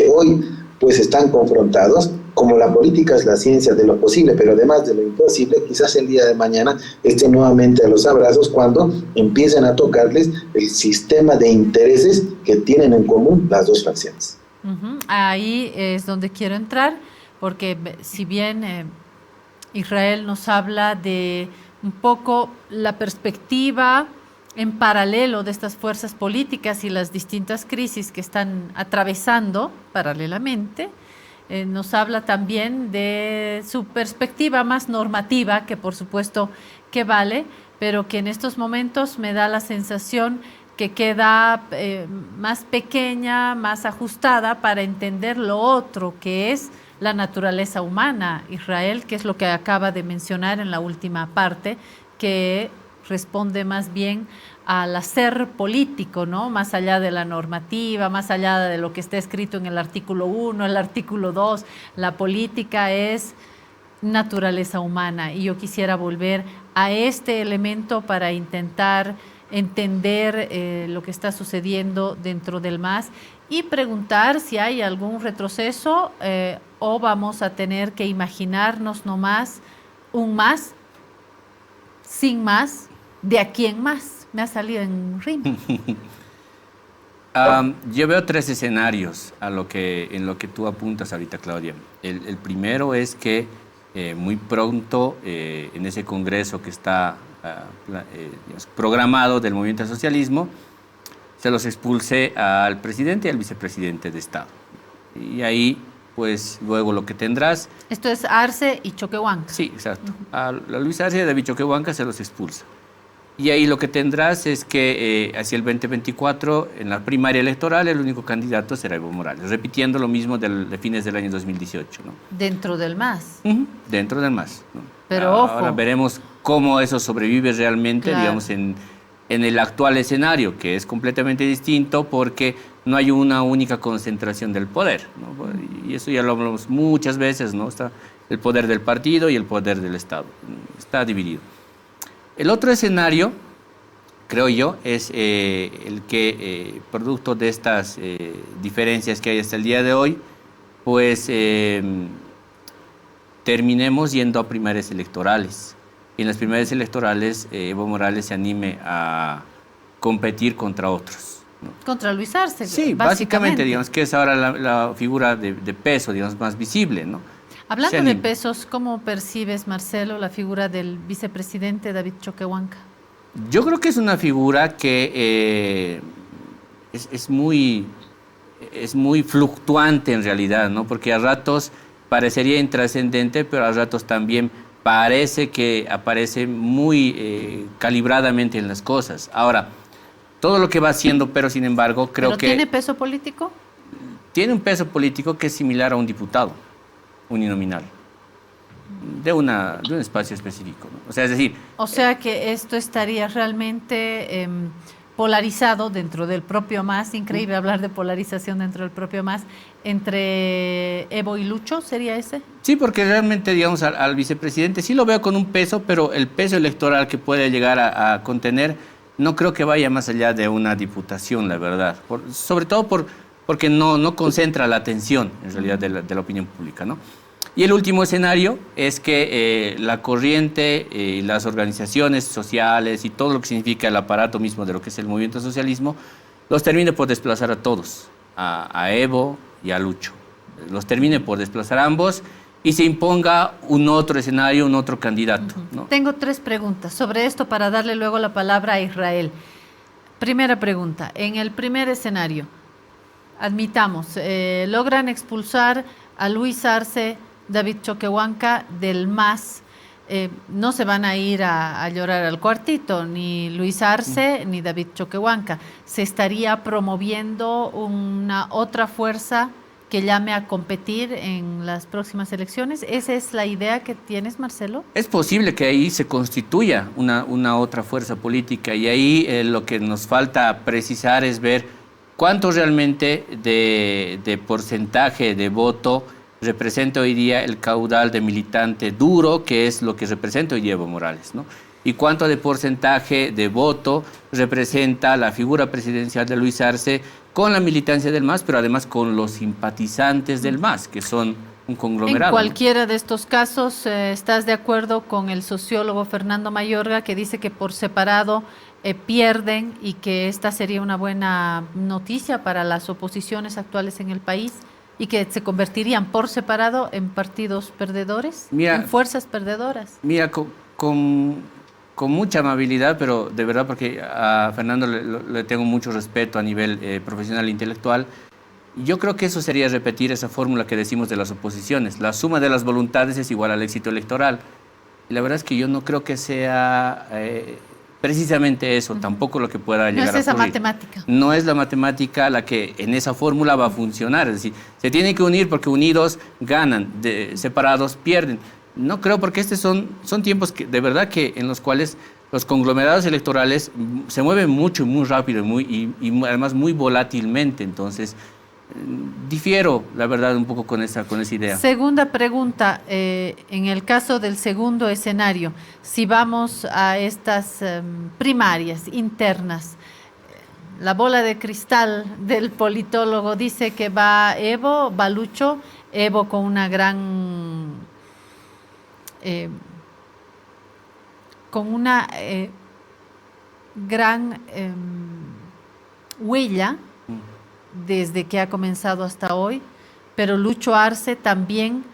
Speaker 12: hoy pues están confrontados, como la política es la ciencia de lo posible, pero además de lo imposible, quizás el día de mañana estén nuevamente a los abrazos cuando empiecen a tocarles el sistema de intereses que tienen en común las 2 facciones.
Speaker 2: Ahí es donde quiero entrar, porque si bien Israel nos habla de un poco la perspectiva en paralelo de estas fuerzas políticas y las distintas crisis que están atravesando paralelamente, nos habla también de su perspectiva más normativa, que por supuesto que vale, pero que en estos momentos me da la sensación que queda más pequeña, más ajustada para entender lo otro, que es la naturaleza humana, Israel, que es lo que acaba de mencionar en la última parte, que responde más bien al hacer político, ¿no? Más allá de la normativa, más allá de lo que está escrito en el artículo 1, el artículo 2, la política es naturaleza humana. Y yo quisiera volver a este elemento para intentar entender lo que está sucediendo dentro del MAS y preguntar si hay algún retroceso o vamos a tener que imaginarnos nomás un más, sin más, de aquí en más. Me ha salido en rima.
Speaker 11: Yo veo 3 escenarios en lo que tú apuntas ahorita, Claudia. El primero es que muy pronto en ese congreso que está programado del Movimiento al Socialismo, se los expulse al presidente y al vicepresidente de Estado. Y ahí, pues, luego lo que tendrás...
Speaker 2: Esto es Arce y Choquehuanca.
Speaker 11: Sí, exacto. A Luis Arce y a David Choquehuanca se los expulsa. Y ahí lo que tendrás es que hacia el 2024, en la primaria electoral, el único candidato será Evo Morales, repitiendo lo mismo de fines del año 2018, ¿no?
Speaker 2: Dentro del MAS.
Speaker 11: Dentro del MAS, ¿no?
Speaker 2: Pero
Speaker 11: ahora
Speaker 2: ojo.
Speaker 11: veremos cómo eso sobrevive realmente,
Speaker 2: Claro.
Speaker 11: digamos, en el actual escenario, que es completamente distinto porque no hay una única concentración del poder, ¿no? Y eso ya lo hablamos muchas veces, ¿no? Está el poder del partido y el poder del Estado. Está dividido. El otro escenario, creo yo, es el que, producto de estas diferencias que hay hasta el día de hoy, pues terminemos yendo a primarias electorales. Y en las primarias electorales Evo Morales se anime a competir contra otros, ¿no?
Speaker 2: Contra Luis Arce.
Speaker 11: Sí, básicamente, digamos, que es ahora la figura de peso, digamos, más visible, ¿no?
Speaker 2: Hablando de pesos, ¿cómo percibes, Marcelo, la figura del vicepresidente David Choquehuanca?
Speaker 11: Yo creo que es una figura que es muy fluctuante en realidad, ¿no? Porque a ratos parecería intrascendente, pero a ratos también parece que aparece muy calibradamente en las cosas. Ahora, todo lo que va haciendo, pero sin embargo, creo que...
Speaker 2: ¿Tiene peso político?
Speaker 11: Tiene un peso político que es similar a un diputado uninominal. de un espacio específico, ¿no? O sea, es decir...
Speaker 2: O sea que esto estaría realmente polarizado dentro del propio MAS, increíble hablar de polarización dentro del propio MAS, entre Evo y Lucho, ¿sería ese?
Speaker 11: Sí, porque realmente, digamos, al vicepresidente sí lo veo con un peso, pero el peso electoral que puede llegar a contener no creo que vaya más allá de una diputación, la verdad. Sobre todo porque no concentra la atención, en realidad, de la opinión pública, ¿no? Y el último escenario es que la corriente y las organizaciones sociales y todo lo que significa el aparato mismo de lo que es el movimiento socialismo, los termine por desplazar a todos, a Evo y a Lucho. Los termine por desplazar a ambos y se imponga un otro escenario, un otro candidato, ¿no?
Speaker 2: Tengo 3 preguntas sobre esto para darle luego la palabra a Israel. Primera pregunta, en el primer escenario, admitamos, logran expulsar a Luis Arce, David Choquehuanca del MAS, no se van a ir a llorar al cuartito, ni Luis Arce ni David Choquehuanca. Se estaría promoviendo una otra fuerza que llame a competir en las próximas elecciones. ¿Esa es la idea que tienes, Marcelo?
Speaker 11: Es posible que ahí se constituya una otra fuerza política y ahí lo que nos falta precisar es ver cuánto realmente de porcentaje de voto representa hoy día el caudal de militante duro, que es lo que representa hoy día Evo Morales, ¿no? Y cuánto de porcentaje de voto representa la figura presidencial de Luis Arce con la militancia del MAS, pero además con los simpatizantes del MAS, que son un conglomerado.
Speaker 2: En cualquiera de estos casos, ¿estás de acuerdo con el sociólogo Fernando Mayorga, que dice que por separado pierden y que esta sería una buena noticia para las oposiciones actuales en el país y que se convertirían por separado en partidos perdedores, en fuerzas perdedoras?
Speaker 11: Mira, con mucha amabilidad, pero de verdad porque a Fernando le tengo mucho respeto a nivel profesional e intelectual, yo creo que eso sería repetir esa fórmula que decimos de las oposiciones. La suma de las voluntades es igual al éxito electoral. Y la verdad es que yo no creo que sea precisamente eso, tampoco lo que pueda llegar a ocurrir.
Speaker 2: No es esa matemática.
Speaker 11: No es la matemática la que en esa fórmula va a funcionar. Es decir, se tienen que unir porque unidos ganan, separados pierden. No creo, porque son tiempos que, de verdad que en los cuales los conglomerados electorales se mueven mucho, muy rápido y además muy volátilmente. Entonces, difiero, la verdad, un poco con esa idea.
Speaker 2: Segunda pregunta, en el caso del segundo escenario, si vamos a estas primarias internas, la bola de cristal del politólogo dice que va Evo, va Lucho, Evo con una gran huella desde que ha comenzado hasta hoy, pero Lucho Arce también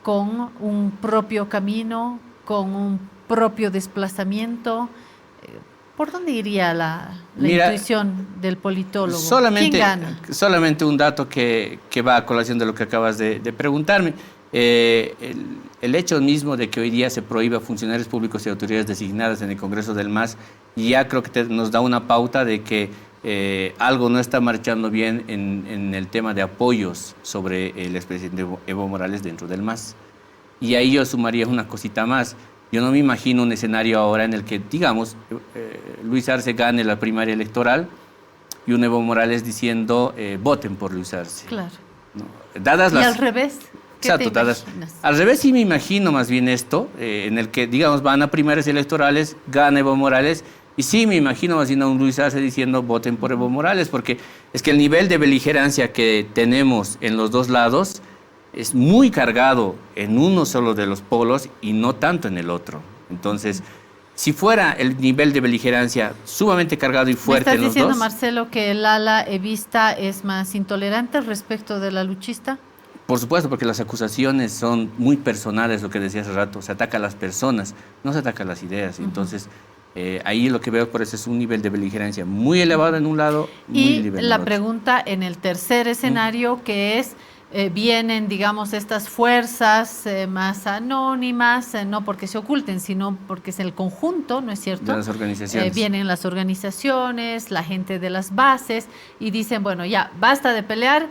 Speaker 2: con un propio camino, con un propio desplazamiento. ¿Por dónde iría la intuición del politólogo? ¿Quién gana?
Speaker 11: Solamente un dato que va a colación de lo que acabas de preguntarme. El hecho mismo de que hoy día se prohíba a funcionarios públicos y autoridades designadas en el Congreso del MAS ya creo que nos da una pauta de que algo no está marchando bien en el tema de apoyos sobre el expresidente Evo Morales dentro del MAS. Y ahí yo sumaría una cosita más. Yo no me imagino un escenario ahora en el que, digamos, Luis Arce gane la primaria electoral y un Evo Morales diciendo voten por Luis Arce.
Speaker 2: Claro.
Speaker 11: ¿No?
Speaker 2: ¿Y al revés?
Speaker 11: Exacto, al revés sí me imagino más bien esto, en el que, digamos, van a primarias electorales, gana Evo Morales, y sí me imagino más bien a un Luis Arce diciendo voten por Evo Morales, porque es que el nivel de beligerancia que tenemos en los dos lados es muy cargado en uno solo de los polos y no tanto en el otro. Entonces, si fuera el nivel de beligerancia sumamente cargado y fuerte en los dos...
Speaker 2: ¿Me estás diciendo, Marcelo, que el ala evista es más intolerante respecto de la luchista?
Speaker 11: Por supuesto, porque las acusaciones son muy personales, lo que decía hace rato, se ataca a las personas, no se ataca a las ideas. Entonces, ahí lo que veo por eso es un nivel de beligerancia muy elevado en un lado, muy elevado en el otro.
Speaker 2: Y la pregunta en el tercer escenario, que es, vienen, digamos, estas fuerzas más anónimas, no porque se oculten, sino porque es el conjunto, ¿no es cierto?
Speaker 11: De las organizaciones.
Speaker 2: Vienen las organizaciones, la gente de las bases, y dicen, bueno, ya, basta de pelear,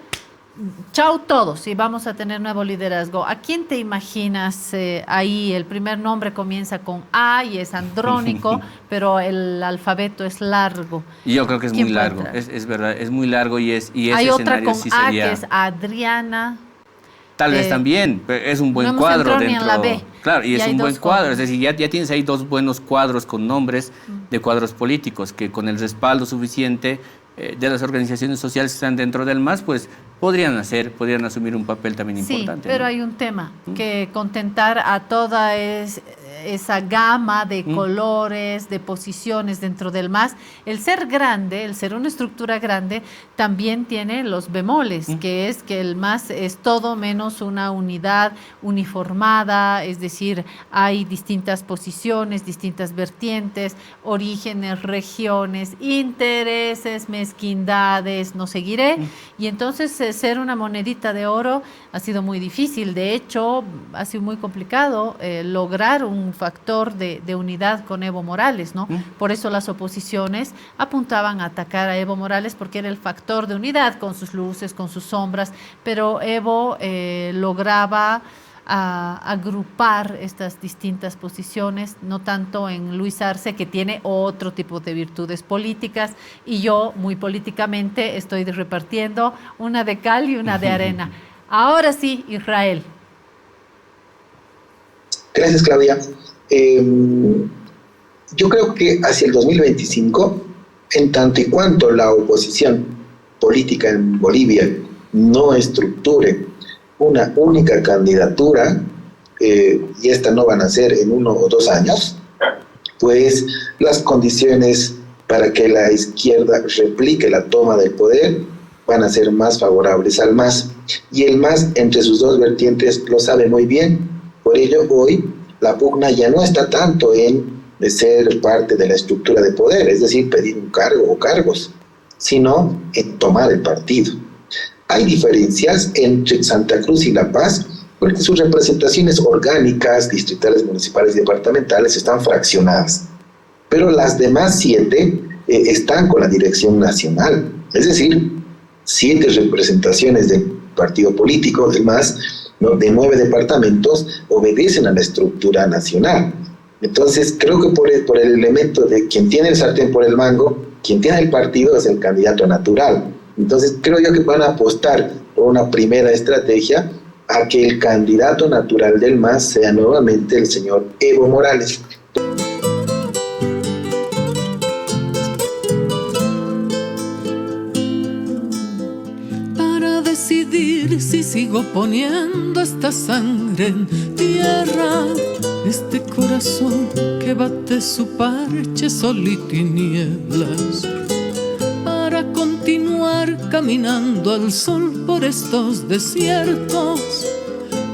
Speaker 2: chao todos y vamos a tener nuevo liderazgo. ¿A quién te imaginas ahí? El primer nombre comienza con A y es andrónico, pero el alfabeto es largo.
Speaker 11: Yo creo que es muy largo, es verdad, es muy largo y
Speaker 2: hay otra con
Speaker 11: sí
Speaker 2: A
Speaker 11: sería...
Speaker 2: que es Adriana.
Speaker 11: Tal vez también, pero es un buen
Speaker 2: no
Speaker 11: cuadro
Speaker 2: dentro. En la B.
Speaker 11: Claro, y es un buen cuadro,
Speaker 2: cuadros.
Speaker 11: es decir, ya tienes ahí dos buenos cuadros con nombres de cuadros políticos que con el respaldo suficiente de las organizaciones sociales que están dentro del MAS, pues podrían asumir un papel también importante.
Speaker 2: Sí, pero hay un tema, que contentar a toda esa gama de colores, de posiciones dentro del MAS. El ser grande, el ser una estructura grande, también tiene los bemoles, que es que el MAS es todo menos una unidad uniformada, es decir, hay distintas posiciones, distintas vertientes, orígenes, regiones, intereses, mezquindades, no seguiré, y entonces ser una monedita de oro ha sido muy difícil. De hecho, ha sido muy complicado lograr un factor de unidad con Evo Morales, ¿no? Por eso las oposiciones apuntaban a atacar a Evo Morales porque era el factor de unidad con sus luces, con sus sombras, pero Evo lograba agrupar estas distintas posiciones, no tanto en Luis Arce, que tiene otro tipo de virtudes políticas, y yo muy políticamente estoy repartiendo una de cal y una de arena. Ahora sí, Israel.
Speaker 12: Gracias, Claudia. Yo creo que hacia el 2025, en tanto y cuanto la oposición política en Bolivia no estructure una única candidatura, y esta no van a ser en 1 o 2 años, pues las condiciones para que la izquierda replique la toma del poder van a ser más favorables al MAS. Y el MAS, entre sus dos vertientes, lo sabe muy bien. Por ello, hoy la pugna ya no está tanto en ser parte de la estructura de poder, es decir, pedir un cargo o cargos, sino en tomar el partido. Hay diferencias entre Santa Cruz y La Paz, porque sus representaciones orgánicas, distritales, municipales y departamentales están fraccionadas. Pero las demás 7 están con la dirección nacional, es decir, 7 representaciones del partido político, del MAS, ¿no?, de 9 departamentos, obedecen a la estructura nacional. Entonces, creo que por el elemento de quien tiene el sartén por el mango, quien tiene el partido es el candidato natural. Entonces, creo yo que van a apostar por una primera estrategia a que el candidato natural del MAS sea nuevamente el señor Evo Morales.
Speaker 1: Para decidir si sigo poniendo esta sangre en tierra, este corazón que bate su parche solito y nieblas, para continuar caminando al sol por estos desiertos,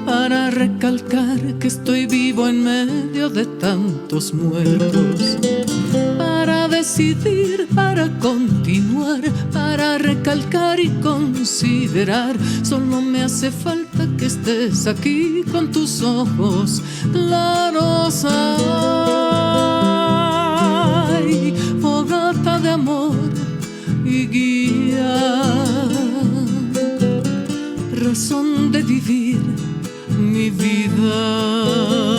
Speaker 1: para recalcar que estoy vivo en medio de tantos muertos, para decidir, para continuar, para recalcar y considerar. Solo me hace falta que estés aquí con tus ojos claros. Ay, fogata de amor y guía, razón de vivir mi vida.